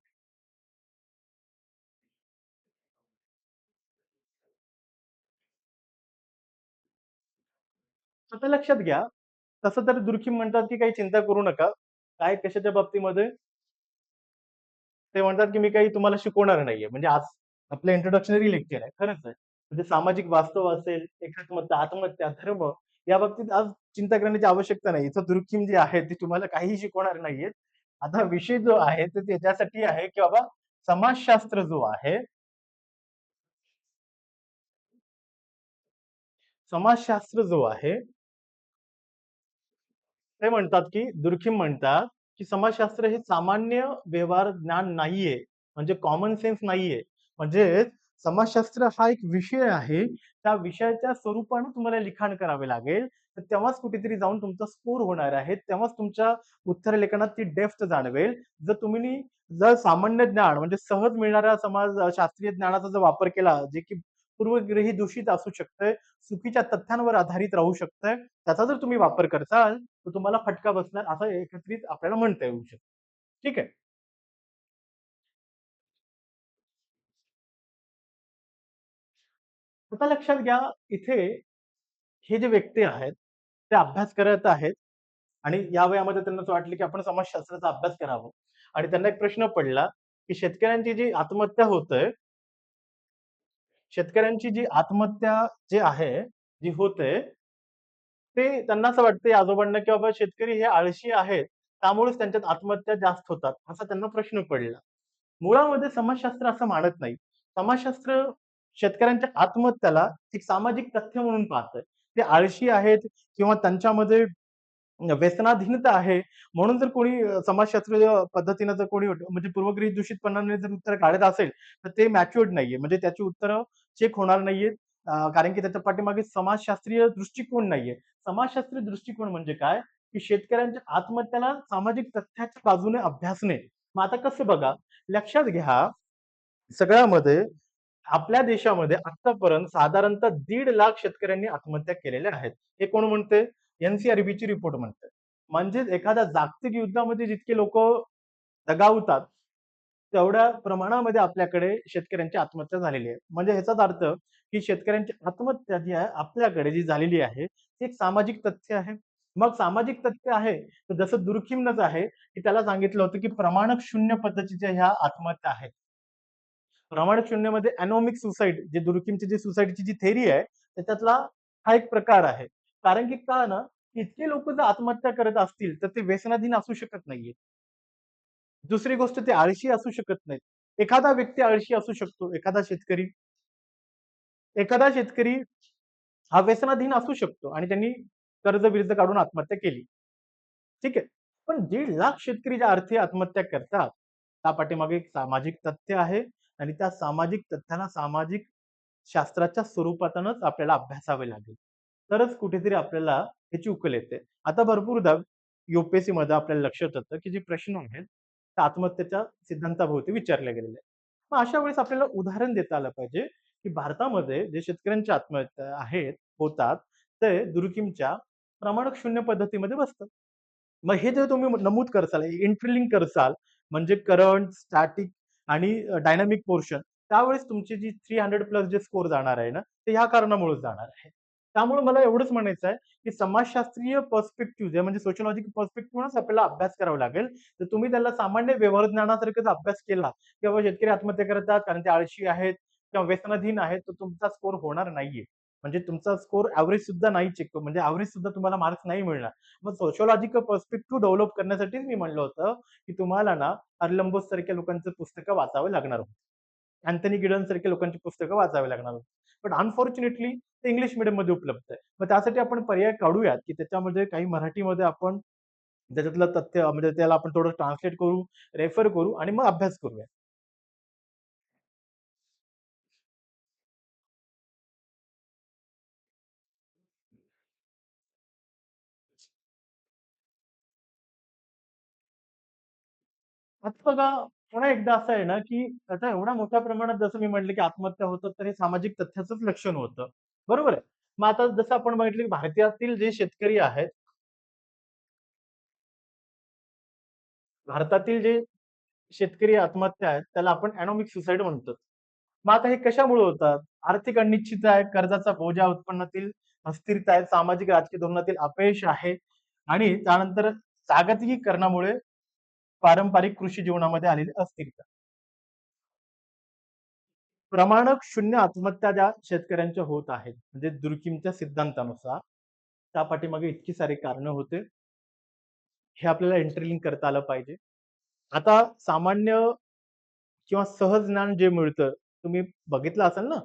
आता लक्षात घ्या, तसं तर दुर्खिम म्हणतात, की काही चिंता करू नका. काय कशाच्या बाबतीमध्ये? ते म्हणतात, की मी काही तुम्हाला शिकवणार नाहीये. म्हणजे आज आपलं इंट्रोडक्शनरी लेक्चर आहे. खरंच आहे. म्हणजे सामाजिक वास्तव असेल, एकात्मता, आत्महत्या, धर्म या बाबतीत आज चिंता करण्याची आवश्यकता नाही. इथं दुर्खिम जी आहे ती तुम्हाला काहीही शिकवणार नाहीयेत. आता विषय जो आहे तो त्याच्यासाठी आहे, की बाबा समाजशास्त्र जो आहे, समाजशास्त्र जो आहे ते म्हणतात, की दुर्खिम म्हणतात, की समाजशास्त्र हे सामान्य व्यवहार ज्ञान नाहीये. म्हणजे कॉमन सेन्स नाहीये. म्हणजे समाजशास्त्र हा एक विषय आहे. त्या विषयाच्या स्वरूपाने तुम्हाला लिखाण करावे लागेल. तर तेव्हाच कुठेतरी जाऊन तुमचा स्कोर होणार आहे. तेव्हाच तुमच्या उत्तर लेखनात ती डेप्थ जाणवेल. जर तुम्ही जर सामान्य ज्ञान म्हणजे सहज मिळणाऱ्या समाज शास्त्रीय ज्ञानाचा जर वापर केला, जे की पूर्वग्रही दूषित असू शकतंय, चुकीच्या तथ्यांवर आधारित राहू शकतंय, त्याचा जर तुम्ही वापर करसाल, तर तुम्हाला फटका बसणार असं एकत्रित आपल्याला म्हणता येऊ शकतं. ठीक आहे. आता लक्षात घ्या, इथे हे जे व्यक्ती आहेत, ते अभ्यास करत आहेत आणि या वयामध्ये त्यांना असं वाटलं, की आपण समाजशास्त्राचा अभ्यास करावा आणि त्यांना एक प्रश्न पडला, की शेतकऱ्यांची जी आत्महत्या होतंय, शेतकऱ्यांची जी आत्महत्या जी आहे, जी होते, ते त्यांना असं वाटतंय आजोबांना, की बाबा शेतकरी हे आळशी आहेत, त्यामुळेच त्यांच्यात आत्महत्या जास्त होतात, असा त्यांना प्रश्न पडला. मुळामध्ये समाजशास्त्र असं मानत नाही. समाजशास्त्र शेतकऱ्यांच्या आत्महत्याला एक सामाजिक तथ्य म्हणून पाहतंय. ते आळशी आहेत किंवा त्यांच्यामध्ये व्यसनाधीनता आहे. म्हणून जर कोणी समाजशास्त्रीय पद्धतीनं जर कोणी म्हणजे पूर्वग्रही दूषितपणाने जर उत्तर काढत असेल, तर ते मॅच्युअर्ड नाहीये. म्हणजे त्याची उत्तरं चेक होणार नाहीयेत. कारण की त्याच्या पाठीमागे समाजशास्त्रीय दृष्टिकोन नाहीये. समाजशास्त्रीय दृष्टिकोन म्हणजे काय? की शेतकऱ्यांच्या आत्महत्याला सामाजिक तथ्याच्या बाजूने अभ्यासणे. मग आता कसं बघा, लक्षात घ्या सगळ्यामध्ये आपल्या देशामध्ये आतापर्यंत साधारणतः 1.5 लाख शेतकऱ्यांनी आत्महत्या केलेल्या आहेत. हे कोण म्हणते? एन-सी-आर-बीची रिपोर्ट म्हणते. म्हणजेच एखाद्या जागतिक युद्धामध्ये जितके लोकं दगावतात, तेवढ्या प्रमाणामध्ये आपल्याकडे शेतकऱ्यांची आत्महत्या झालेली आहे. म्हणजे ह्याचाच अर्थ, की शेतकऱ्यांची आत्महत्या जी आहे आपल्याकडे जी झालेली आहे, ती एक सामाजिक तथ्य आहे. मग सामाजिक तथ्य आहे, तर जसं दुर्खिमनच आहे, की त्याला सांगितलं होतं, की प्रमाणक शून्य पद्धतीच्या ह्या आत्महत्या आहेत. प्रमाणित शून्यमध्ये अनॉमिक सुसाईड जे दुर्कीमची जी सुसाईडची जी थेअरी आहे, त्याच्यातला हा एक प्रकार आहे. कारण की का ना, इतके लोकं जर आत्महत्या करत असतील, तर ते व्यसनाधीन असू शकत नाहीये. दुसरी गोष्ट ते आळशी असू शकत नाहीत. एखादा व्यक्ती आळशी असू शकतो, एखादा शेतकरी हा व्यसनाधीन असू शकतो आणि त्यांनी कर्ज-बिर्ज काढून आत्महत्या केली. ठीक आहे. पण 1.5 लाख शेतकरी ज्या अर्थी आत्महत्या करतात, त्या पाठीमागे एक सामाजिक तथ्य आहे आणि त्या सामाजिक तथ्याला सामाजिक शास्त्राच्या स्वरूपातूनच आपल्याला अभ्यासावे लागेल. तरच कुठेतरी आपल्याला ह्याची उकल येते. आता भरपूरदा यू-पी-एस-सीमध्ये आपल्याला लक्षात येतं, की जे प्रश्न आहेत, ते आत्महत्येच्या सिद्धांताभोवती विचारले गेलेले आहेत. मग अशा वेळेस आपल्याला उदाहरण देता आलं पाहिजे, की भारतामध्ये जे शेतकऱ्यांच्या आत्महत्या आहेत, होतात, ते दुर्कीमच्या प्रमाणक शून्य पद्धतीमध्ये बसतात. मग हे जर तुम्ही नमूद करसाल, इंटरलिंक करसाल, म्हणजे करंट, स्टॅटिक आणि डायनामिक पोर्शन. त्यावेळेस तुमची जी 300 प्लस जे स्कोर जाणार आहे ना, ते ह्या कारणामुळेच जाणार आहे. त्यामुळे मला एवढंच म्हणायचं आहे, की समाजशास्त्रीय पर्स्पेक्टिव्ह जे म्हणजे सोशिओलॉजिकल पर्स्पेक्टिव्हनच आपल्याला अभ्यास करावा लागेल. तर तुम्ही त्याला सामान्य व्यवहार ज्ञानासारखाच अभ्यास केला, की बाबा शेतकरी आत्महत्या करतात कारण ते आळशी आहेत किंवा व्यसनाधीन आहेत, तर तुमचा स्कोर होणार नाहीये. म्हणजे तुमचा स्कोर एव्हरेज सुद्धा नाही चेक म्हणजे एव्हरेज सुद्धा तुम्हाला मार्क्स नाही मिळणार. मग सोशिओलॉजिकल पर्स्पेक्टिव्ह डेव्हलप करण्यासाठीच मी म्हणलं होतं, की तुम्हाला ना अरलंबोस सारख्या लोकांचं पुस्तकं वाचावी लागणार होती. अँथनी गिडन सारख्या लोकांची पुस्तकं वाचावी लागणार होती. पण अनफॉर्च्युनेटली ते इंग्लिश मीडियममध्ये उपलब्ध आहे. मग त्यासाठी आपण पर्याय काढूयात, की त्याच्यामध्ये काही मराठीमध्ये आपण त्याच्यातलं तथ्य म्हणजे त्याला आपण थोडं ट्रान्सलेट करू, रेफर करू आणि मग अभ्यास करूया. आता बघा, पुन्हा एकदा असं आहे ना, की त्याचा एवढ्या मोठ्या प्रमाणात जसं मी म्हटलं, की आत्महत्या होतात, तर हे सामाजिक तथ्याचंच लक्षण होतं. बरोबर आहे. मग आता जसं आपण बघितलं, की भारतातील जे शेतकरी आहेत, भारतातील जे शेतकरी आत्महत्या आहेत, त्याला आपण एनॉमिक सुसाईड म्हणतो. मग आता हे कशामुळे होतात? आर्थिक अनिश्चितता आहे, कर्जाचा बोजा, उत्पन्नातील अस्थिरता आहे, सामाजिक राजकीय धोरणातील अपयश आहे आणि त्यानंतर जागतिकीकरणामुळे पारंपरिक कृषी जीवनामध्ये आलेली अस्थिरता. प्रमाणक शून्य आत्महत्या ज्या शेतकऱ्यांच्या होत आहेत, म्हणजे दुर्कीमच्या सिद्धांतानुसार, त्या पाठीमागे इतकी सारी कारणं होते. हे आपल्याला एंटरलिंक करता आलं पाहिजे. आता सामान्य किंवा सहज ज्ञान जे मिळतं, तुम्ही बघितलं असाल ना,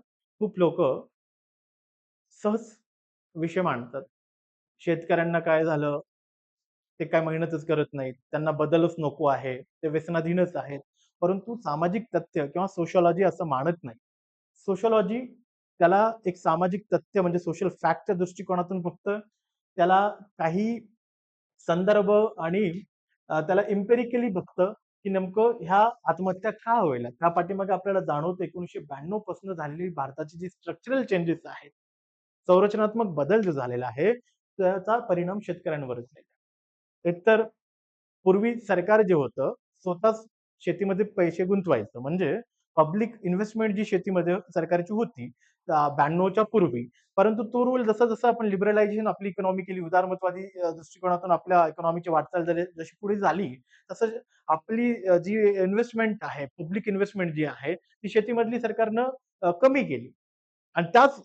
खूप लोकं सहज विषय मांडतात. शेतकऱ्यांना काय झालं, ते काय मेहनतच करत नाहीत. त्यांना बदलच नको आहे. ते व्यसनाधीनच आहेत. परंतु सामाजिक तथ्य किंवा सोशिओलॉजी असं मानत नाही. सोशिओलॉजी त्याला एक सामाजिक तथ्य म्हणजे सोशल फॅक्टच्या दृष्टिकोनातून फक्त त्याला काही संदर्भ आणि त्याला एम्पिरिकली बघतं, की नेमकं ह्या आत्महत्या का होईल? त्या पाठीमागे आपल्याला जाणवतं 1992 पासून झालेली भारताची जी स्ट्रक्चरल चेंजेस आहेत, संरचनात्मक बदल जो झालेला आहे, त्याचा परिणाम शेतकऱ्यांवरच आहे. एकतर पूर्वी सरकार जे होतं, स्वतःच शेतीमध्ये पैसे गुंतवायचं. म्हणजे पब्लिक इन्व्हेस्टमेंट जी शेतीमध्ये सरकारची होती, 92च्या पूर्वी. परंतु तो रूल जसा-जसा आपण लिबरलायझेशन आपली इकॉनॉमी केली, उदारमतवादी दृष्टिकोनातून आपल्या इकॉनॉमीची वाटचाल झाली जशी पुढे झाली, तसं आपली जी इन्व्हेस्टमेंट आहे, पब्लिक इन्व्हेस्टमेंट जी आहे, ती शेतीमधली सरकारनं कमी केली. आणि त्याच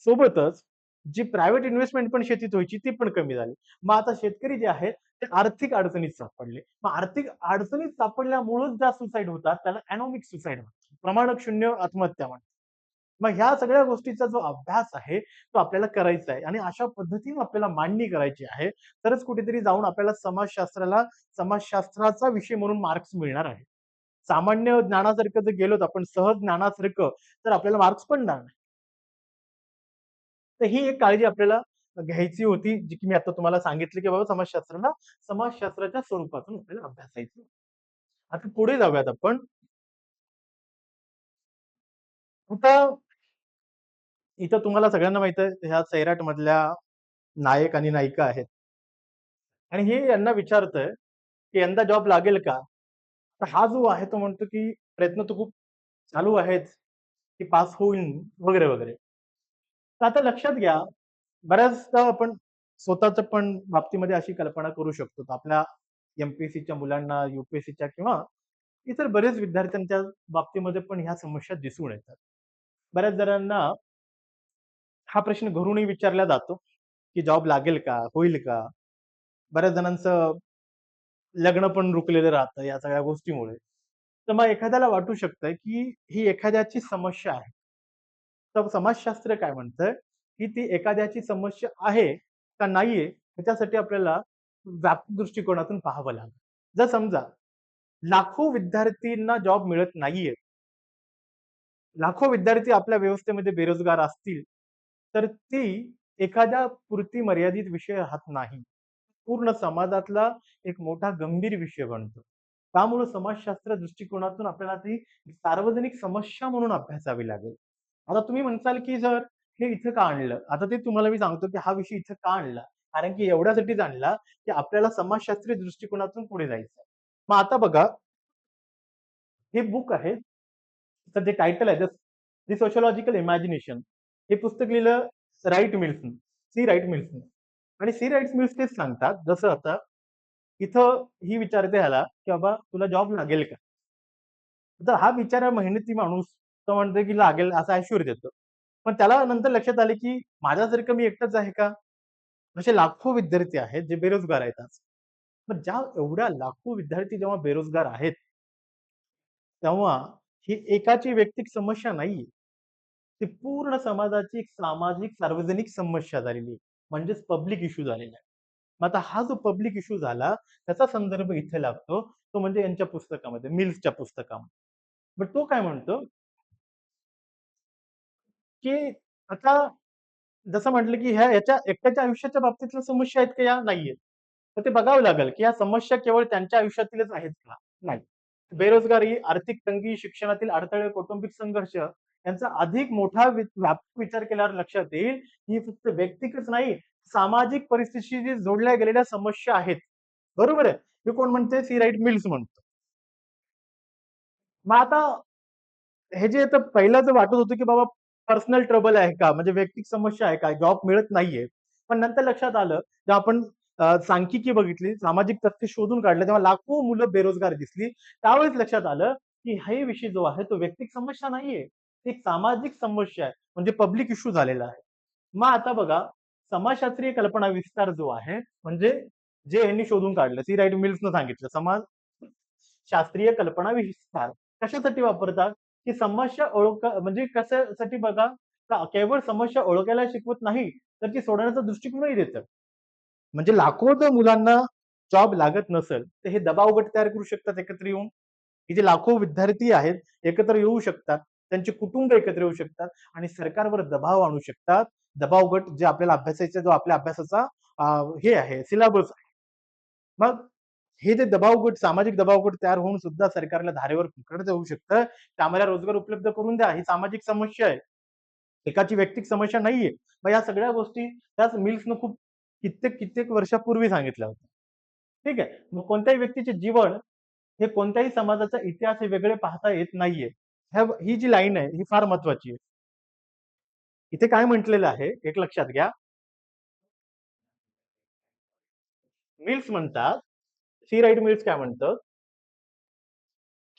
सोबतच जी प्रायव्हेट इन्व्हेस्टमेंट पण शेतीत व्हायची ती पण कमी झाली. मग आता शेतकरी जे आहेत ते आर्थिक अडचणीत सापडले. मग आर्थिक अडचणीत सापडल्यामुळेच ज्या सुसाईड होतात त्याला एनॉमिक सुसाईड म्हणतात. प्रमाणक शून्य आत्महत्या म्हणतात. मग ह्या सगळ्या गोष्टीचा जो अभ्यास आहे तो आपल्याला करायचा आहे आणि अशा पद्धतीने आपल्याला मांडणी करायची आहे. तरच कुठेतरी जाऊन आपल्याला समाजशास्त्राचा विषय म्हणून मार्क्स मिळणार आहे. सामान्य ज्ञानासारखं जर गेलोत आपण सहज ज्ञानासारखं तर आपल्याला मार्क्स पण मिळणार नाही. तर ही एक काळजी आपल्याला घ्यायची होती, जी की मी आता तुम्हाला सांगितली, की बाबा समाजशास्त्राच्या स्वरूपातून आपल्याला अभ्यासायचं. आता पुढे जाऊयात आपण. आता इथं तुम्हाला सगळ्यांना माहित आहे, ह्या सैराट मधल्या नायक आणि नायिका आहेत आणि हे यांना विचारतंय, की यंदा जॉब लागेल का? तर हा जो आहे तो म्हणतो, की प्रयत्न तर खूप चालू आहेत, की पास होईल वगैरे, वगैरे. तर आता लक्षात घ्या, बऱ्याचदा आपण स्वतःच्या पण बाबतीमध्ये अशी कल्पना करू शकतो. आपल्या एम-पी-एस-सीच्या मुलांना, यू-पी-एस-सीच्या किंवा इतर बरेच विद्यार्थ्यांच्या बाबतीमध्ये पण ह्या समस्या दिसून येतात. बऱ्याच जणांना हा प्रश्न घरूनही विचारला जातो, की जॉब लागेल का? होईल का? बऱ्याच जणांचं लग्न पण रुकलेलं राहतं या सगळ्या गोष्टीमुळे. तर मग एखाद्याला वाटू शकतं, की ही एखाद्याची समस्या आहे. तर समाजशास्त्र काय म्हणतंय, की ती एखाद्याची समस्या आहे का नाहीये, ह्याच्यासाठी आपल्याला व्यापक दृष्टिकोनातून पाहावं लागेल. जर समजा लाखो विद्यार्थ्यांना जॉब मिळत नाहीये, लाखो विद्यार्थी आपल्या व्यवस्थेमध्ये बेरोजगार असतील, तर ती एखाद्या पुरती मर्यादित विषय राहत नाही. पूर्ण समाजातला एक मोठा गंभीर विषय बनतो. त्यामुळे समाजशास्त्र दृष्टिकोनातून आपल्याला ती सार्वजनिक समस्या म्हणून अभ्यासावी लागेल. आता तुम्ही म्हणसाल, की जर हे इथं का आणलं? आता ते तुम्हाला मी सांगतो, की हा विषय इथं का आणला? कारण की एवढ्यासाठीच आणला, की आपल्याला समाजशास्त्रीय दृष्टिकोनातून पुढे जायचं. मग आता बघा, हे बुक आहे तर जे टायटल आहे द सोशोलॉजिकल इमॅजिनेशन, हे पुस्तक लिहिलं राईट मिल्सने, सी राईट मिल्सने. आणि सी राईट मिल्स तेच सांगतात, जसं आता इथं ही विचारते ह्याला की बाबा तुला जॉब लागेल का. तर हा बिचारा मेहनती माणूस तो म्हणतो की लागेल असा ऍश्युअर देतो. पण त्याला नंतर लक्षात आले की माझ्यासारखं मी एकटाच आहे का, असे लाखो विद्यार्थी आहेत जे बेरोजगार आहेत आज. मग ज्या एवढ्या लाखो विद्यार्थी जेव्हा बेरोजगार आहेत, तेव्हा ही एकाची वैयक्तिक समस्या नाहीये. ती पूर्ण समाजाची एक सामाजिक सार्वजनिक समस्या झालेली आहे. म्हणजेच पब्लिक इश्यू झालेला आहे. मग आता हा जो पब्लिक इश्यू झाला त्याचा संदर्भ इथे लागतो, तो म्हणजे यांच्या पुस्तकामध्ये, मिल्सच्या पुस्तकामध्ये. मग तो काय म्हणतो की आता जसं म्हटलं की ह्या याच्या एकट्याच्या आयुष्याच्या बाबतीतल्या समस्या आहेत का, या नाहीयेत. तर ते बघावं लागेल की ह्या समस्या केवळ त्यांच्या आयुष्यातीलच आहेत का? नाही. बेरोजगारी, आर्थिक तंगी, शिक्षणातील अडथळे, कौटुंबिक संघर्ष यांचा अधिक मोठा व्यापक विचार केल्यावर लक्षात येईल ही फक्त व्यक्तिगत नाही, सामाजिक परिस्थितीशी जोडल्या गेलेल्या समस्या आहेत. बरोबर आहे. हे कोण म्हणते? सी राईट मिल्स म्हणतो. मग आता हे जे तर पहिलं तर वाटत होतं की बाबा पर्सनल ट्रबल आहे का, म्हणजे वैयक्तिक समस्या आहे का, जॉब मिळत नाहीये. पण नंतर लक्षात आलं जेव्हा आपण सांख्यिकी बघितली, सामाजिक तथ्य शोधून काढलं, तेव्हा लाखो मुलं बेरोजगार दिसली. त्यावेळेस लक्षात आलं की हा विषय जो आहे तो वैयक्तिक समस्या नाहीये, ती एक सामाजिक समस्या आहे, म्हणजे पब्लिक इश्यू झालेला आहे. मग आता बघा, समाजशास्त्रीय कल्पना विस्तार जो आहे, म्हणजे जे यांनी शोधून काढलं, सी राईट मिल्सनं सांगितलं, समाज शास्त्रीय कल्पना विस्तार कशासाठी वापरतात की समस्या ओळख, म्हणजे कशासाठी बघा, केवळ समस्या ओळखायला शिकवत नाही तर ती सोडवण्याचा दृष्टिकोनही देतं. म्हणजे लाखो जर मुलांना जॉब लागत नसेल तर हे दबाव गट तयार करू शकतात एकत्र येऊन. हे जे लाखो विद्यार्थी आहेत एकत्र येऊ शकतात, त्यांचे कुटुंब एकत्र येऊ शकतात आणि सरकारवर दबाव आणू शकतात. दबाव गट जे आपल्याला अभ्यासाचा, जो आपल्या अभ्यासाचा हे आहे, सिलेबस आहे. मग हे जे दबाव गट, सामाजिक दबाव गट तयार होऊन सुद्धा सरकारला धारेवर पकडता येऊ शकतं की आम्हाला रोजगार उपलब्ध करून द्या, ही सामाजिक समस्या आहे, एकाची वैयक्तिक समस्या नाहीये. मग या सगळ्या गोष्टी त्याच मिल्सनं खूप कित्येक कित्येक वर्षापूर्वी सांगितल्या होत्या. ठीक आहे. मग कोणत्याही व्यक्तीचे जीवन हे कोणत्याही समाजाचा इतिहास हे वेगळे पाहता येत नाहीये. ही जी लाईन आहे ही फार महत्वाची आहे. इथे काय म्हटलेलं आहे एक लक्षात घ्या. मिल्स म्हणतात, सी राईट मिल्स काय म्हणतं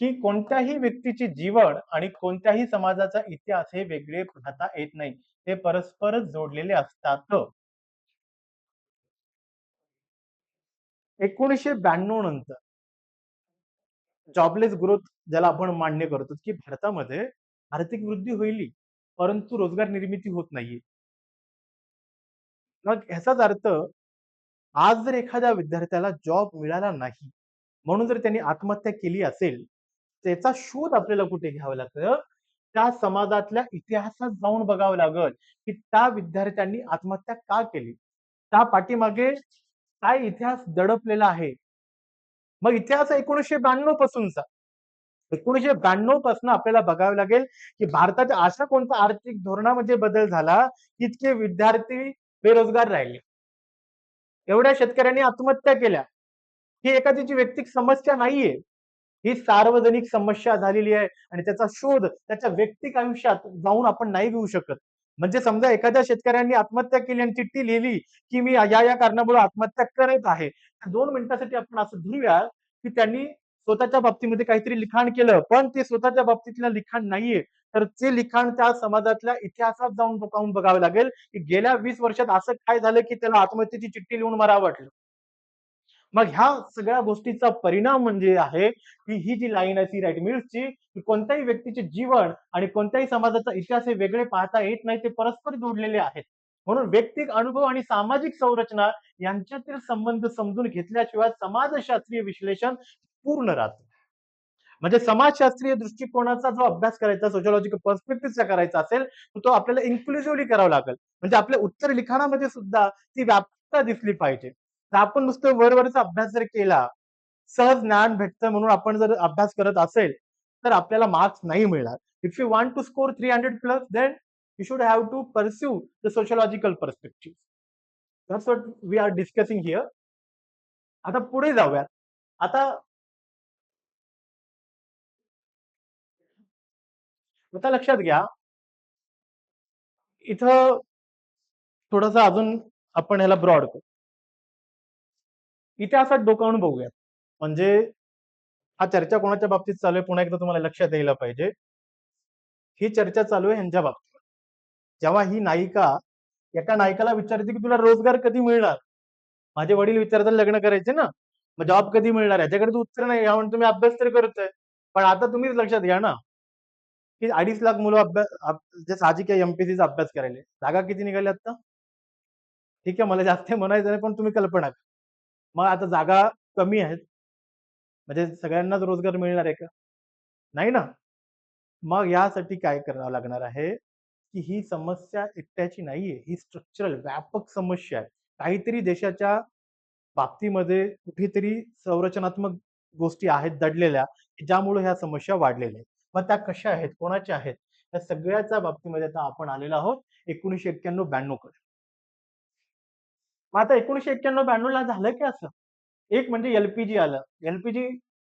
की कोणत्याही व्यक्तीचे जीवन आणि कोणत्याही समाजाचा इतिहास हे वेगळे पाहता येत नाही, ते परस्परच जोडलेले असतात. 1992 नंतर जॉबलेस ग्रोथ ज्याला आपण मान्य करतो की भारतामध्ये आर्थिक वृद्धी होईल परंतु रोजगार निर्मिती होत नाहीये. मग ह्याचाच अर्थ, आज जर एखाद्या विद्यार्थ्याला जॉब मिळाला नाही म्हणून जर त्यांनी आत्महत्या केली असेल, त्याचा शोध आपल्याला कुठे घ्यावा लागतं, त्या समाजातल्या इतिहासात जाऊन बघावं लागेल की त्या विद्यार्थ्यांनी आत्महत्या का केली, त्या पाठीमागे काय इतिहास दडपलेला आहे. मग इतिहास 1992 पासूनचा, 1992 पासून आपल्याला बघावं लागेल की भारताच्या अशा कोणत्या आर्थिक धोरणामध्ये बदल झाला की इतके विद्यार्थी बेरोजगार राहिले, एवढ्या शेतकऱ्यांनी आत्महत्या केल्या. ही एखाद्याची वैयक्तिक समस्या नाहीये, ही सार्वजनिक समस्या झालेली आहे आणि त्याचा शोध त्याच्या वैयक्तिक आयुष्यात जाऊन आपण नाही घेऊ शकत. म्हणजे समजा एखाद्या शेतकऱ्यांनी आत्महत्या केली आणि चिठ्ठी लिहिली की मी या कारणामुळे आत्महत्या करत आहे, 2 मिनिटासाठी आपण असं धरूया की त्यांनी स्वतःच्या बाबतीमध्ये काहीतरी लिखाण केलं, पण ते स्वतःच्या बाबतीतलं लिखाण नाहीये, तर ते लिखाण त्या समाजातल्या इतिहासात जाऊन पाहून बघावं लागेल की गेल्या 20 वर्षात असं काय झालं की त्याला आत्महत्येची चिठ्ठी लिहून मरावं वाटलं. मग ह्या सगळ्या गोष्टीचा परिणाम म्हणजे आहे की ही जी लाईन आहे सी राईट मिल्सची, की कोणत्याही व्यक्तीचे जीवन आणि कोणत्याही समाजाचा इतिहास हे वेगळे पाहता येत नाही, ते परस्पर जोडलेले आहेत. म्हणून वैयक्तिक अनुभव आणि सामाजिक संरचना यांच्यातील संबंध समजून घेतल्याशिवाय समाजशास्त्रीय विश्लेषण पूर्ण राहतं. म्हणजे समाजशास्त्रीय दृष्टिकोनाचा जो अभ्यास करायचा, सोशिओलॉजिकल पर्स्पेक्टिव्हचा करायचा असेल, तर तो आपल्याला इन्क्लुसिव्हली करावा लागेल. म्हणजे आपल्या उत्तर लिखाणामध्ये सुद्धा ती व्यापकता दिसली पाहिजे. तर आपण नुसतं वरवरचा अभ्यास जर केला, सहज ज्ञान भेटतं म्हणून आपण जर अभ्यास करत असेल, तर आपल्याला मार्क्स नाही मिळणार. If you want to score 300 plus, then you should have to pursue the sociological perspective. That's what we are discussing here. आता पुढे जाऊयात. आता आता लक्षात घ्या, इथं थोडंसं अजून आपण ह्याला ब्रॉड करू. इतिहासात डोकावून बघूयात. म्हणजे हा चर्चा कोणाच्या बाबतीत चालू आहे पुन्हा एकदा तुम्हाला लक्षात यायला पाहिजे. ही चर्चा चालू आहे ह्यांच्या बाबतीत. जेव्हा ही नायिका एका नायकाला विचारते, की "तुला रोजगार कधी मिळणार?" माझे वडील विचारतात, "लग्न करायचे ना, मग जॉब कधी मिळणार?" याच्याकडे तर उत्तर नाही. यावर तुम्ही अभ्यास तर करतोय. पण आता तुम्हीच लक्षात घ्या ना, की 2.5 लाख मुलं जे साहजिक आहे एम-पी-एस-सीचा अभ्यास करायले. जागा किती निघाल्या आता? ठीक आहे, मला जास्त म्हणायचं नाही, पण तुम्ही कल्पना करा. मग आता जागा कमी आहेत, म्हणजे सगळ्यांनाच रोजगार मिळणार आहे का? नाही ना. मग यासाठी काय करावं लागणार आहे, की ही समस्या एकट्याची नाहीये. ही स्ट्रक्चरल व्यापक समस्या आहे. काहीतरी देशाच्या बाबतीमध्ये कुठेतरी संरचनात्मक गोष्टी आहेत दडलेल्या, की ज्यामुळे ह्या समस्या वाढलेल्या आहेत. मग त्या कशा आहेत? कोणाच्या आहेत? या सगळ्याच्या बाबतीमध्ये आता आपण आलेलो आहोत 1991-92 कडे. मग आता 1991-92 ला झालं की असं? एक म्हणजे एल आलं. एल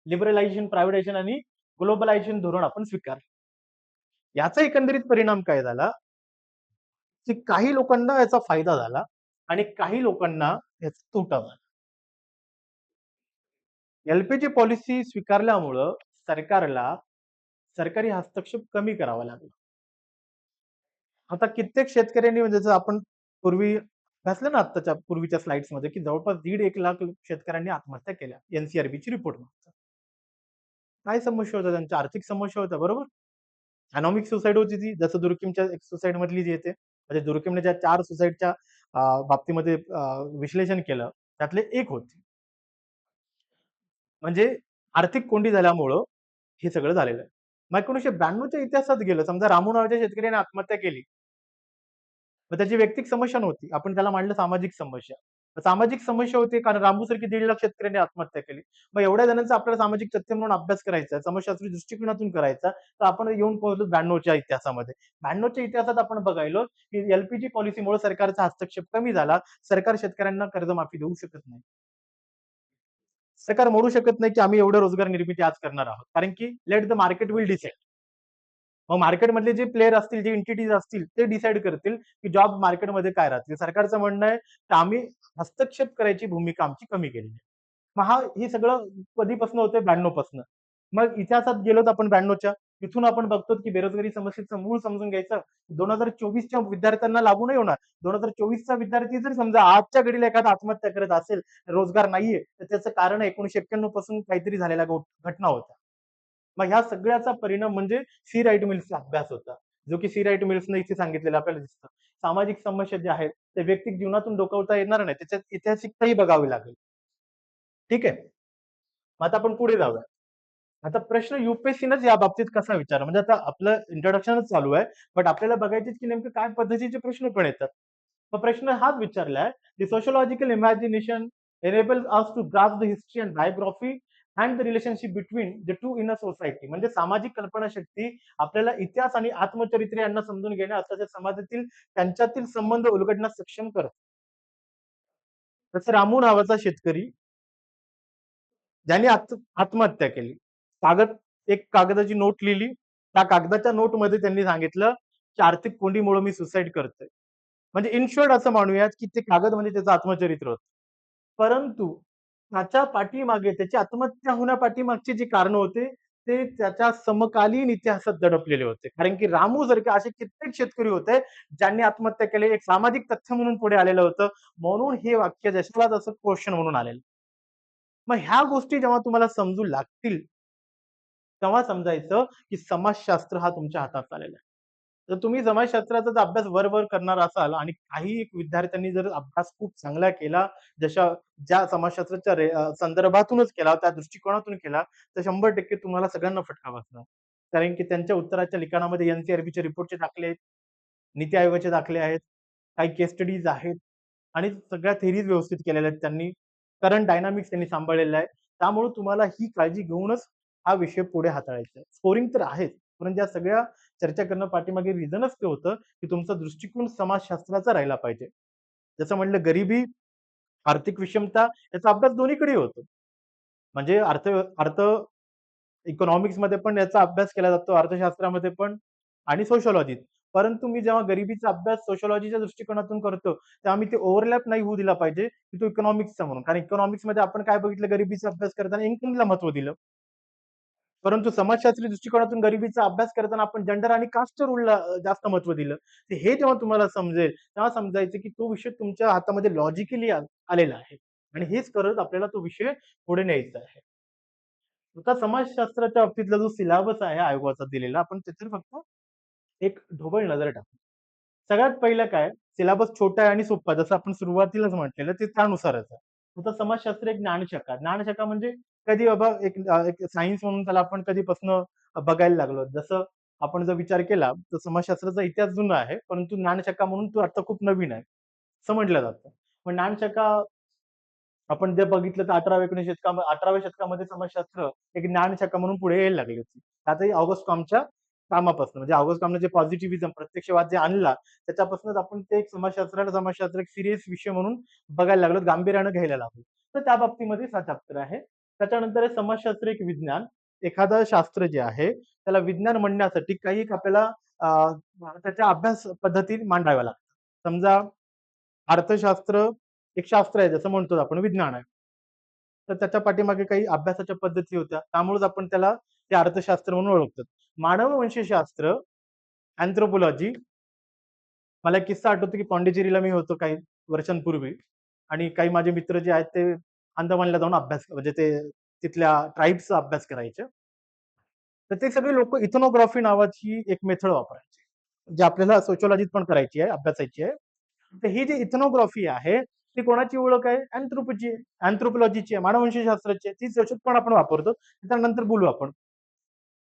लिबरलायझेशन, प्रायव्हेटायझेशन आणि ग्लोबलायझेशन धोरण आपण स्वीकारलं. याचा एकंदरीत परिणाम काय झाला, की काही लोकांना याचा फायदा झाला आणि काही लोकांना याचा तोटा झाला. एल पॉलिसी स्वीकारल्यामुळं सरकारला सरकारी हस्तक्षेप कमी करावा लागला. आता कित्येक शेतकऱ्यांनी म्हणजे जसं आपण पूर्वी अभ्यासलं ना आत्ताच्या पूर्वीच्या स्लाइड्समध्ये, की जवळपास 1.5-1 लाख शेतकऱ्यांनी आत्महत्या केल्या एनसीआरबीची रिपोर्ट. काय समस्या होत्या त्यांच्या? आर्थिक समस्या होत्या, बरोबर? अनॉमिक सुसाईड होती ती, जसं दुर्कीमच्या एक सुसाईड मधली जी येते. म्हणजे दुर्कीमने ज्या 4 सुसाईडच्या बाबतीमध्ये विश्लेषण केलं, त्यातले एक होती. म्हणजे आर्थिक कोंडी झाल्यामुळं हे सगळं झालेलं आहे. मग 1992च्या इतिहासात गेलं, समजा रामू नावाच्या शेतकऱ्याने आत्महत्या केली. मग त्याची वैयक्तिक समस्या नव्हती. आपण त्याला मांडलं सामाजिक समस्या. तर सामाजिक समस्या होती कारण रामूसारखी 1.5 लाख शेतकऱ्यांनी आत्महत्या केली. मग एवढ्या जणांचा आपल्याला सामाजिक तथ्य म्हणून अभ्यास करायचा आहे, समाजशास्त्रीय दृष्टिकोनातून करायचा, तर आपण येऊन पोहोचलो 92च्या इतिहासामध्ये. 92च्या इतिहासात आपण बघायलो, की एल पॉलिसीमुळे सरकारचा हस्तक्षेप कमी झाला. सरकार शेतकऱ्यांना कर्जमाफी देऊ शकत नाही. सरकार म्हणू शकत नाही, की आम्ही एवढं रोजगार निर्मिती आज करणार आहोत. कारण की let the market will decide. मग मार्केटमधले जे प्लेयर असतील, जे एंटिटीज असतील, ते डिसाईड करतील, की जॉब मार्केटमध्ये काय राहतील. सरकारचं म्हणणं आहे, की आम्ही हस्तक्षेप करायची भूमिका आमची कमी केलेली आहे. मग हे सगळं कधीपासून होतंय? 92 पासून. मग इतिहासात गेलोत आपण 92च्या. तिथून आपण बघतो, की बेरोजगारी समस्येचं मूळ समजून घ्यायचं. 2024च्या विद्यार्थ्यांना लागू नाही होणार. 2024चा विद्यार्थी जर समजा आजच्या घडीला एखादा आत्महत्या करत असेल, रोजगार नाहीये, तर त्याचं कारण 1991 पासून काहीतरी झालेल्या घटना होत्या. मग ह्या सगळ्याचा परिणाम म्हणजे सी राईट मिल्सचा अभ्यास होता. जो की सी राईट मिल्सने इथे सांगितलेलं आपल्याला दिसतं. सामाजिक समस्या ज्या आहेत, त्या वैयक्तिक जीवनातून डोकावता येणार नाही. त्याच्यात ऐतिहासिकताही बघावी लागेल. ठीक आहे? मग आता आपण पुढे जाऊया. आता प्रश्न यू-पी-एस-सीनंच या बाबतीत कसा विचारला? म्हणजे आता आपलं इंट्रोडक्शनच चालू आहे. बट आपल्याला बघायचे की नेमकं काय पद्धतीचे प्रश्न पण येतात. मग प्रश्न हाच विचारलाय, "The sociological imagination enables us to grasp the history and biography and the relationship between the two in a society." म्हणजे सामाजिक कल्पनाशक्ती आपल्याला इतिहास आणि आत्मचरित्र यांना समजून घेण्यास, तसेच समाजातील त्यांच्यातील संबंध उलगडण्यास सक्षम करते. तसं रामू नावाचा शेतकरी ज्यांनी आत्महत्या केली. एक कागदाची नोट लिहिली. त्या कागदाच्या नोटमध्ये त्यांनी सांगितलं, की आर्थिक कोंडीमुळे मी सुसाईड करतोय. म्हणजे इन शॉर्ट असं म्हणूयात, की ते कागद म्हणजे त्याचं आत्मचरित्र होतं. परंतु त्याच्या पाठीमागे त्याची आत्महत्या होण्यापाठीमागची जी कारणं होते, ते त्याच्या समकालीन इतिहासात दडपलेले होते. कारण की रामू सारखे असे कित्येक शेतकरी होते, ज्यांनी आत्महत्या केली. एक सामाजिक तथ्य म्हणून पुढे आलेलं होतं. म्हणून हे वाक्य जशाला तसं क्वेश्चन म्हणून आलेलं. मग ह्या गोष्टी जेव्हा तुम्हाला समजू लागतील, तेव्हा समजायचं की समाजशास्त्र हा तुमच्या हातात आलेला आहे. तर तुम्ही समाजशास्त्राचा जर अभ्यास वर करणार असाल आणि काही एक विद्यार्थ्यांनी जर अभ्यास खूप चांगला केला, ज्या समाजशास्त्राच्या संदर्भातूनच केला, त्या दृष्टिकोनातून केला, तर 100% तुम्हाला सगळ्यांना फटका बसणार. कारण की त्यांच्या उत्तराच्या लिखाणामध्ये एन-सी-आर-बीचे रिपोर्टचे दाखले आहेत, नीती आयोगाचे दाखले आहेत, काही केस स्टडीज आहेत आणि सगळ्या थेरीज व्यवस्थित केलेल्या आहेत त्यांनी. करंट डायनामिक्स त्यांनी सांभाळलेला आहे. त्यामुळे तुम्हाला ही काळजी घेऊनच हा विषय पुढे हाताळायचा आहे. स्कोरिंग तर आहेच, परंतु या सगळ्या चर्चा करणं पाठीमागे रिझनच ते होतं, की तुमचा दृष्टिकोन समाजशास्त्राचा राहिला पाहिजे. जसं म्हटलं गरिबी, आर्थिक विषमता याचा अभ्यास दोन्हीकडे होतो. म्हणजे अर्थ अर्थ इकॉनॉमिक्समध्ये पण याचा अभ्यास केला जातो, अर्थशास्त्रामध्ये पण आणि सोशिओलॉजीत. परंतु मी जेव्हा गरिबीचा अभ्यास सोशिओलॉजीच्या दृष्टिकोनातून करतो, तेव्हा मी ते ओव्हरलॅप नाही होऊ दिला पाहिजे, की तो इकॉनॉमिक्सचा म्हणून. कारण इकॉनॉमिक्समध्ये आपण काय बघितलं, गरिबीचा अभ्यास करताना इन्कमला महत्त्व दिलं. परंतु समाजशास्त्रीय दृष्टिकोनातून गरिबीचा अभ्यास करताना आपण जेंडर आणि कास्टच्या रूलला जास्त महत्त्व दिलं. तर हे जेव्हा तुम्हाला समजेल, तेव्हा समजायचं की तो विषय तुमच्या हातामध्ये लॉजिकली आलेला आहे आणि हेच करत आपल्याला तो विषय पुढे न्यायचा आहे. आता समाजशास्त्राच्या बाबतीतला जो सिलेबस आहे आयोगाचा दिलेला, आपण त्याच्यावर फक्त एक ढोबळ नजर टाकू. सगळ्यात पहिलं काय, सिलेबस छोटा आहे आणि सोपा जसं आपण सुरुवातीलाच म्हटलेलं ते त्यानुसारच आहे. आता समाजशास्त्र एक ज्ञानशाखा. ज्ञानशाखा म्हणजे कधी बाबा एक सायन्स म्हणून त्याला आपण कधीपासून बघायला लागलो. जसं आपण जर विचार केला तर समाजशास्त्राचा इतिहास जुना आहे, परंतु ज्ञानशाखा म्हणून तो आता खूप नवीन आहे, असं म्हटलं जातं. पण ज्ञानशाखा आपण जे बघितलं तर 18व्या शतकामध्ये समाजशास्त्र एक ज्ञानशाखा म्हणून पुढे यायला लागली होती. त्यातही ऑगस्ट कॉमच्या कामापासून म्हणजे ऑगस्ट कॉमने जे पॉझिटिव्हिझम प्रत्यक्षवाद जे आणला त्याच्यापासूनच आपण ते एक समाजशास्त्र एक सिरियस विषय म्हणून बघायला लागलो, गांभीर्यानं घ्यायला लागलो. तर त्या बाबतीमध्ये हा चॅप्टर आहे. त्याच्यानंतर आहे समाजशास्त्र एक विज्ञान. एखादं शास्त्र जे आहे त्याला विज्ञान म्हणण्यासाठी काही एक आपल्याला त्याच्या अभ्यास पद्धती मांडाव्या लागतात. समजा अर्थशास्त्र एक शास्त्र आहे जसं म्हणतो आपण विज्ञान आहे. तर त्याच्या पाठीमागे काही अभ्यासाच्या पद्धती होत्या. त्यामुळेच आपण त्याला ते अर्थशास्त्र म्हणून ओळखतो. मानववंशशास्त्र, अँथ्रोपॉलॉजी मला एक किस्सा आठवतो की पॉंडिचेरीला मी होतो काही वर्षांपूर्वी आणि काही माझे मित्र जे आहेत ते अंदमानला जाऊन अभ्यास म्हणजे ते तिथल्या ट्राइब्सचा अभ्यास करायचे. तर ते सगळे लोक इथनोग्राफी नावाची एक मेथड वापरायचे. जे आपल्याला सोशिओलॉजीत पण करायची आहे, अभ्यासाची आहे. तर ही जी इथनोग्राफी आहे, ती कोणाची ओळख आहे? अँथ्रोपॉलॉजीची आहे, मानववंशशास्त्राची आहे. तीच याच्यात पण आपण वापरतो. त्यानंतर बोलू आपण.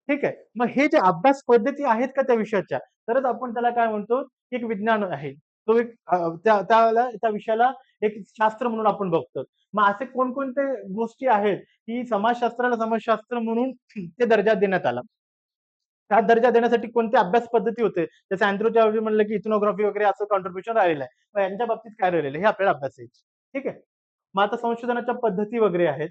ठीक आहे. मग हे जे अभ्यास पद्धती आहेत का त्या विषयाच्या, तरच आपण त्याला काय म्हणतो, की एक विज्ञान आहे. तो एक त्या विषयाला एक शास्त्र म्हणून आपण बघतो. मग असे कोणकोणते गोष्टी आहेत, की समाजशास्त्राला समाजशास्त्र म्हणून ते दर्जा देण्यात आला. त्या दर्जा देण्यासाठी कोणत्या अभ्यास पद्धती होते? जसं अँथ्रोपॉलॉजी म्हणलं, की इथनोग्राफी वगैरे असं कॉन्ट्रिब्युशन राहिलेलं आहे. मग यांच्या बाबतीत काय राहिलेलं आहे, हे आपल्याला अभ्यासायचं. ठीक आहे. मग आता संशोधनाच्या पद्धती वगैरे आहेत.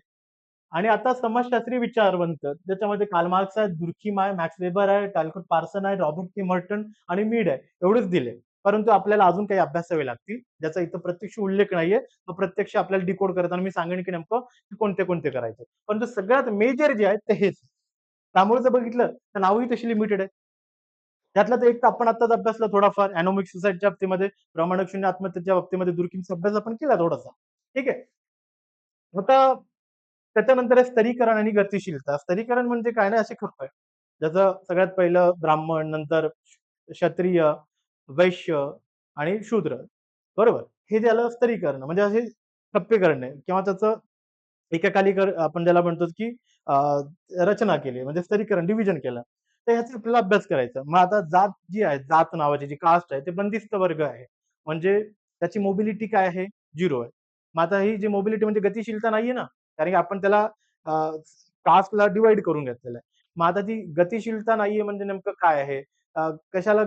आणि आता समाजशास्त्रीय विचारवंत ज्याच्यामध्ये कार्ल मार्क्स आहे, दुर्खीम आहे, मॅक्स वेबर आहे, टाल्कोट पार्सन आहे, रॉबर्ट टी मर्टन आणि मीड आहे. एवढेच दिले. परंतु आपल्याला अजून काही अभ्यासावे लागतील, ज्याचा इथं प्रत्यक्ष उल्लेख नाहीये. तो प्रत्यक्ष आपल्याला डिकोड करताना मी सांगेन की नेमकं कोणते करायचे. परंतु सगळ्यात मेजर जे आहेत ते हेच. त्यामुळे जर बघितलं तर नावही तशी लिमिटेड आहे. त्यातला तर एक तर आपण आत्ताच अभ्यासला थोडाफार अॅनोमिक सुसाईडच्या बाबतीमध्ये, प्रमाणक शून्य आत्महत्येच्या बाबतीमध्ये दुर्कीमचा अभ्यास आपण केला थोडासा. ठीक आहे. आता त्याच्यानंतर आहे स्तरीकरण आणि गतिशीलता. स्तरीकरण म्हणजे काय नाही असे खूप आहे. जसं सगळ्यात पहिलं ब्राह्मण, नंतर क्षत्रिय, वैश्य आणि शूद्र. बरोबर? हे त्याला स्तरीकरण म्हणजे असे टप्पे करणे किंवा त्याचं एकेकाली आपण ज्याला म्हणतो की अ, रचना केली म्हणजे स्तरीकरण डिव्हिजन केलं. तर ह्याचा आपल्याला अभ्यास करायचा. मग आता जात जी आहे, जात नावाची जी कास्ट आहे, ते बंदिस्त वर्ग आहे. म्हणजे त्याची मोबिलिटी काय आहे? 0 आहे. मग आता ही जी मोबिलिटी म्हणजे गतिशीलता नाहीये ना, कारण की आपण त्याला कास्टला डिव्हाईड करून घेतलेलं आहे. मग आता ती गतिशीलता नाहीये म्हणजे नेमकं काय आहे? कशाला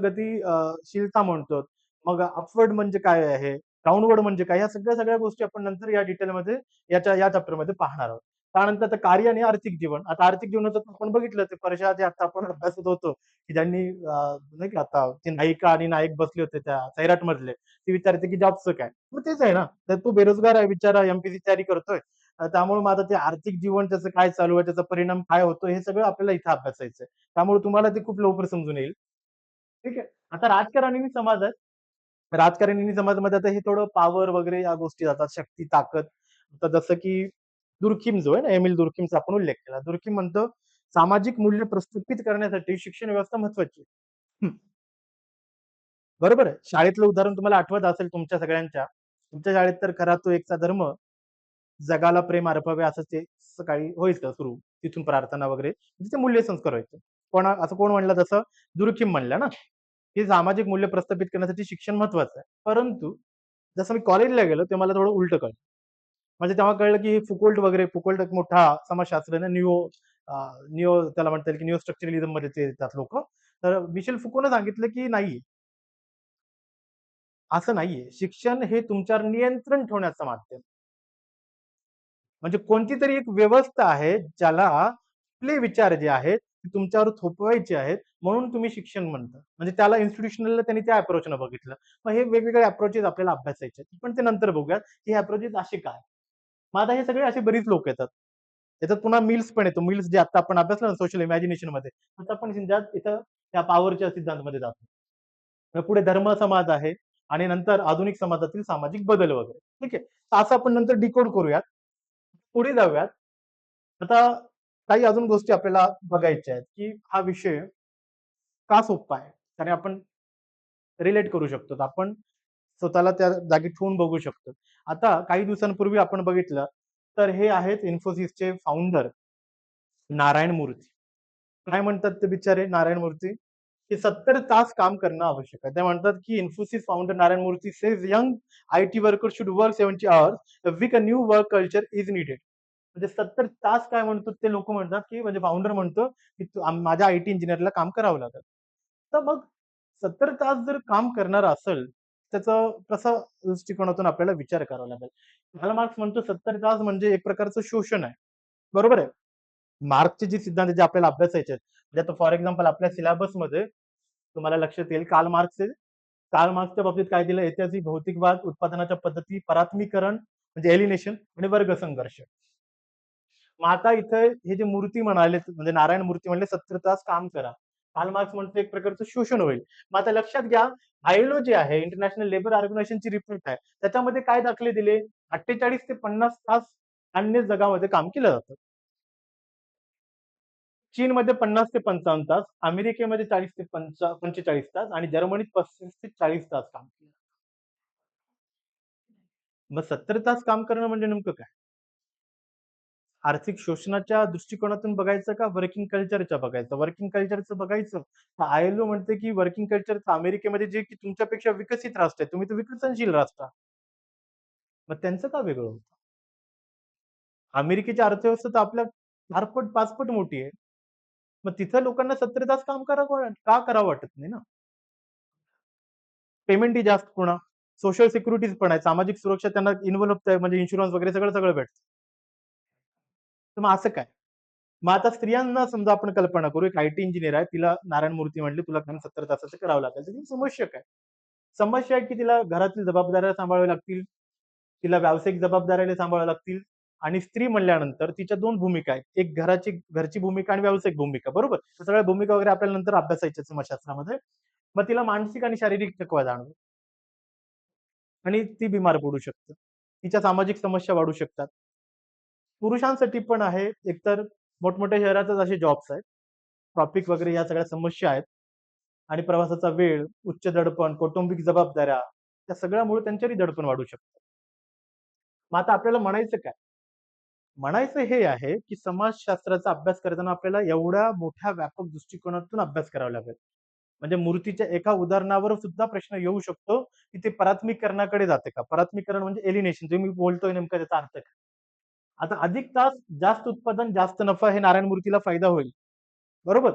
शीलता म्हणतो? मग अपवर्ड म्हणजे काय आहे? डाउनवर्ड म्हणजे काय? ह्या सगळ्या गोष्टी आपण नंतर या डिटेलमध्ये या चॅप्टरमध्ये पाहणार आहोत. त्यानंतर आता कार्य आणि आर्थिक जीवन. आता आर्थिक जीवनाचं आपण बघितलं ते परीक्षा जे आता आपण अभ्यासत होतो, की ज्यांनी नाही का आता ती नायिका आणि नायक बसले होते त्या सैराटमधले. ती विचारते की जॉबचं काय? मग तेच आहे ना. तर तो बेरोजगार आहे बिचारा एमपीसी तयारी करतोय. त्यामुळे मग आता ते आर्थिक जीवन त्याचं काय चालू आहे, त्याचा परिणाम काय होतो हे सगळं आपल्याला इथं अभ्यासायचं आहे. त्यामुळे तुम्हाला ते खूप लवकर समजून येईल. ठीक आहे. आता राजकारण आणि समाजात राजकारणी आणि समाजामध्ये आता हे थोडं पॉवर वगैरे या गोष्टी जातात. शक्ती, ताकद. आता जसं की दुर्कीम जो आहे ना, एमिल दुर्कीमचा आपण उल्लेख केला. दुर्कीम म्हणतो, "सामाजिक मूल्य प्रस्थापित करण्यासाठी शिक्षण व्यवस्था महत्त्वाची आहे." बरोबर आहे. शाळेतलं उदाहरण तुम्हाला आठवत असेल तुमच्या सगळ्यांच्या. तुमच्या शाळेत तर खरा तो एकचा धर्म, जगाला प्रेम अर्पावे असं ते सकाळी व्हायचं सुरू. तिथून प्रार्थना वगैरे म्हणजे ते मूल्यसंस्कार व्हायचे. असं कोण म्हणलं तसं दुर्कीम म्हणलं ना, की सामाजिक मूल्य प्रस्थापित करण्यासाठी शिक्षण महत्त्वाचं आहे. परंतु जसं मी कॉलेजला गेलो तेव्हा मला थोडं उलटं कळलं. म्हणजे तेव्हा कळलं की फुकोल्ट एक मोठा समाजशास्त्रज्ञ निओ त्याला म्हणता येईल की निओ स्ट्रक्चरलिझममध्ये ते येतात लोकं. तर मिशेल फुकोनं सांगितलं की नाही, असं नाहीये. शिक्षण हे तुमच्यावर नियंत्रण ठेवण्याचं माध्यम. म्हणजे कोणती तरी एक व्यवस्था आहे, ज्याला आपले विचार जे आहेत, ती तुमच्यावर थोपवायची आहेत, म्हणून तुम्ही शिक्षण म्हणता. म्हणजे त्याला इन्स्टिट्यूशनलला त्यांनी त्या अप्रोचनं बघितलं. मग हे वेगवेगळे अप्रोचेस आपल्याला अभ्यासायचे आहेत. पण ते नंतर बघूयात, की हे अप्रोचेस असे काय? मग आता हे सगळे अशी बरीच लोक येतात. त्याच्यात पुन्हा मिल्स पण येतो. मिल्स जे आता आपण अभ्यासलं ना सोशल इमॅजिनेशनमध्ये, आता आपण ज्यात इथं त्या पॉवरच्या सिद्धांतामध्ये जातो. मग पुढे धर्म समाज आहे आणि नंतर आधुनिक समाजातील सामाजिक बदल वगैरे. ठीक आहे. तर असं आपण नंतर डिकोड करूयात. पुढे जाऊयात. आता काही अजून गोष्टी आपल्याला बघायच्या आहेत, की हा विषय का सोप्पा आहे? आणि आपण रिलेट करू शकतो. तर आपण स्वतःला त्या जागी ठेवून बघू शकतो. आता काही दिवसांपूर्वी आपण बघितलं, तर हे आहेत इन्फोसिसचे फाउंडर नारायण मूर्ती. काय म्हणतात ते बिचारे नारायण मूर्ती? की 70 तास काम करणं आवश्यक आहे. ते म्हणतात की Infosys founder Narayan Murthy says young IT worker should work 70 hours a week a new work culture is needed. म्हणजे 70 तास काय म्हणतो ते लोक म्हणतात की म्हणजे फाउंडर म्हणतो की माझ्या आयटी इंजिनियरला काम करावं लागेल. तर मग 70 तास जर काम करणार असेल, त्याचं कसं दृष्टिकोनातून आपल्याला विचार करावा लागेल. कार्ल मार्क्स म्हणतो 70 तास म्हणजे एक प्रकारचं शोषण आहे. बरोबर आहे. मार्क्सचे जे सिद्धांत जे आपल्याला अभ्यासायचे आहेत, म्हणजे आता फॉर एक्झाम्पल आपल्या सिलेबसमध्ये तुम्हाला लक्षात येईल कार्ल मार्क्सच्या बाबतीत काय दिलं ऐतिहासिक भौतिकवाद, उत्पादनाच्या पद्धती, परात्मीकरण म्हणजे एलिनेशन आणि वर्ग संघर्ष. मग आता इथे हे जे मूर्ती म्हणाले म्हणजे नारायण मूर्ती म्हणले 70 तास काम करा. कार्ल मार्क्स म्हणतो एक प्रकारचं शोषण होईल. मग आता लक्षात घ्या आयएलओ जे आहे इंटरनॅशनल लेबर ऑर्गनायझेशनची रिपोर्ट आहे त्याच्यामध्ये काय दाखले दिले 48 ते 50 तास अन्य जगामध्ये काम केलं जातं. चीनमध्ये 50 ते 55 तास, अमेरिकेमध्ये 40 ते 45 तास आणि जर्मनीत 35 ते 40 तास काम केलं. मग 70 तास काम करणं म्हणजे नेमकं काय? आर्थिक शोषणाच्या दृष्टिकोनातून बघायचं का वर्किंग कल्चरच्या बघायचं? वर्किंग कल्चरचं बघायचं. तर आयएलओ म्हणते की वर्किंग कल्चर अमेरिकेमध्ये जे की तुमच्यापेक्षा विकसित राष्ट्र आहे, तुम्ही तर विकसनशील राष्ट्र आहात. मग त्यांचं का वेगळं होतं? अमेरिकेची अर्थव्यवस्था तर आपल्या 4 पट 5 पट मोठी आहे. मग तिथं लोकांना 70 तास काम का करावं वाटत नाही ना? पेमेंटही जास्त पुन्हा. सोशल सिक्युरिटीज पण आहे. सामाजिक सुरक्षा त्यांना इन्व्हॉल्व म्हणजे इन्शुरन्स वगैरे सगळं भेटतं. तर मग असं काय? मग आता स्त्रियांना समजा आपण कल्पना करू, एक आयटी इंजिनियर आहे, तिला नारायण मूर्ती म्हटली, तुला काम 70 तासाचं करावं लागेल. तर ती समस्या काय? समस्या आहे की तिला घरातील जबाबदाऱ्या सांभाळाव्या लागतील, तिला व्यावसायिक जबाबदाऱ्या सांभाळाव्या लागतील आणि स्त्री म्हणल्यानंतर तिच्या 2 भूमिका आहेत. एक घरची भूमिका आणि व्यावसायिक भूमिका, बरोबर? तर सगळ्या भूमिका वगैरे आपल्याला नंतर अभ्यासायच्या समाजशास्त्रामध्ये. मग तिला मानसिक आणि शारीरिक थकवा जाणवेल आणि ती बिमार पडू शकते. तिच्या सामाजिक समस्या वाढू शकतात. पुरुषांसाठी पण आहे, एकतर मोठमोठ्या शहरातच असे जॉब्स आहेत. ट्रॉफिक वगैरे या सगळ्या समस्या आहेत आणि प्रवासाचा वेळ, उच्च दडपण, कौटुंबिक जबाबदाऱ्या त्या सगळ्यामुळे त्यांच्याही दडपण वाढू शकतं. मग आता आपल्याला म्हणायचं काय? म्हणायचं हे आहे, की समाजशास्त्राचा अभ्यास करताना आपल्याला एवढ्या मोठ्या व्यापक दृष्टिकोनातून अभ्यास करावा लागेल. म्हणजे मूर्तीच्या एका उदाहरणावर सुद्धा प्रश्न येऊ शकतो, की ते प्राथमिकरणाकडे जाते का? प्राथमिकरण म्हणजे एलिनेशन जे मी बोलतोय नेमका त्याचा अर्थ काय? आता अधिक तास, जास्त उत्पादन, जास्त नफा हे नारायण मूर्तीला फायदा होईल. बरोबर?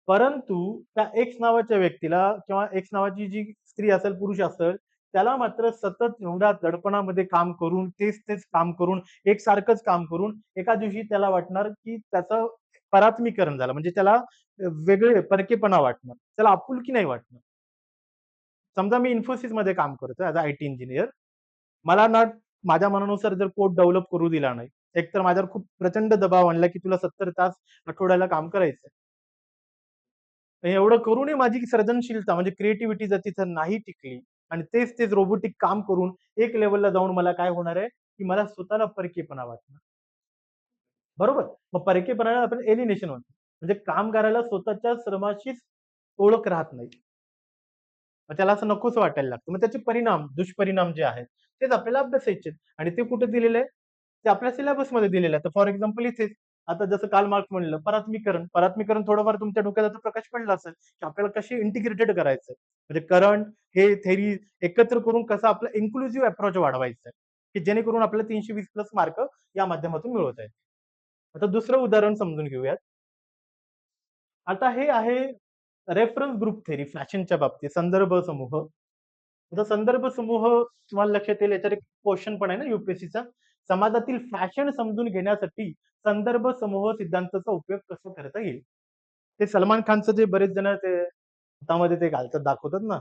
परंतु त्या एक्स नावाच्या व्यक्तीला किंवा एक्स नावाची जी स्त्री असेल, पुरुष असेल, त्याला मात्र सतत एवढ्या दडपणामध्ये काम करून, तेच काम करून, एकसारखंच काम करून एका दिवशी त्याला वाटणार, की त्याचं परात्मीकरण झालं. म्हणजे त्याला वेगळे परकेपणा वाटणार. त्याला आपुलकी नाही वाटणार. समजा मी Infosysमध्ये काम करतोय ॲज अ आयटी इंजिनिअर. मला ना माझ्या मनानुसार जर कोड डेव्हलप करू दिला नाही. एकतर माझ्यावर खूप प्रचंड दबाव आणला, की तुला 70 तास आठवड्याला काम करायचंय. एवढं करूनही माझी सर्जनशीलता म्हणजे क्रिएटिव्हिटी जर तिथं नाही टिकली आणि तेच रोबोटिक काम करून एक लेव्हलला जाऊन मला काय होणार आहे, की मला स्वतःला परकेपणा वाटणार. बरोबर? मग परकेपणाला आपण एलिनेशन म्हणतो. म्हणजे कामगाराला स्वतःच्या श्रमाशीच ओळख राहत नाही. मग त्याला असं नकोच वाटायला लागतं. मग त्याचे दुष्परिणाम जे आहेत, तेच आपल्याला अभ्यासायचे आहेत. आणि ते कुठे दिलेलं आहे? ते आपल्या सिलेबसमध्ये दिलेलं आहे. तर फॉर एक्झाम्पल इथेच आता जसं कार्ल मार्क्स म्हणलं परात्मीकरण थोडंफार तुमच्या डोक्यात आता प्रकाश पडला असेल, की आपल्याला कशी इंटिग्रेटेड करायचंय. म्हणजे करंट, हे थेरी एकत्र करून कसं आपलं इन्क्लुझिव्ह अप्रोच वाढवायचं आहे, की जेणेकरून आपल्याला 320 प्लस मार्क या माध्यमातून मिळवता येतील. आता दुसरं उदाहरण समजून घेऊयात. आता हे आहे रेफरन्स ग्रुप थेरी फॅशनच्या बाबतीत संदर्भ समूह. आता संदर्भ समूह तुम्हाला लक्षात येईल याच्यावर एक क्वेश्चन पण आहे ना UPSCचा. समाजातील फॅशन समजून घेण्यासाठी संदर्भ समूह सिद्धांताचा उपयोग कसा करता येईल. ते सलमान खानचं जे बरेच जण ते हातामध्ये ते घालतात दाखवतात ना.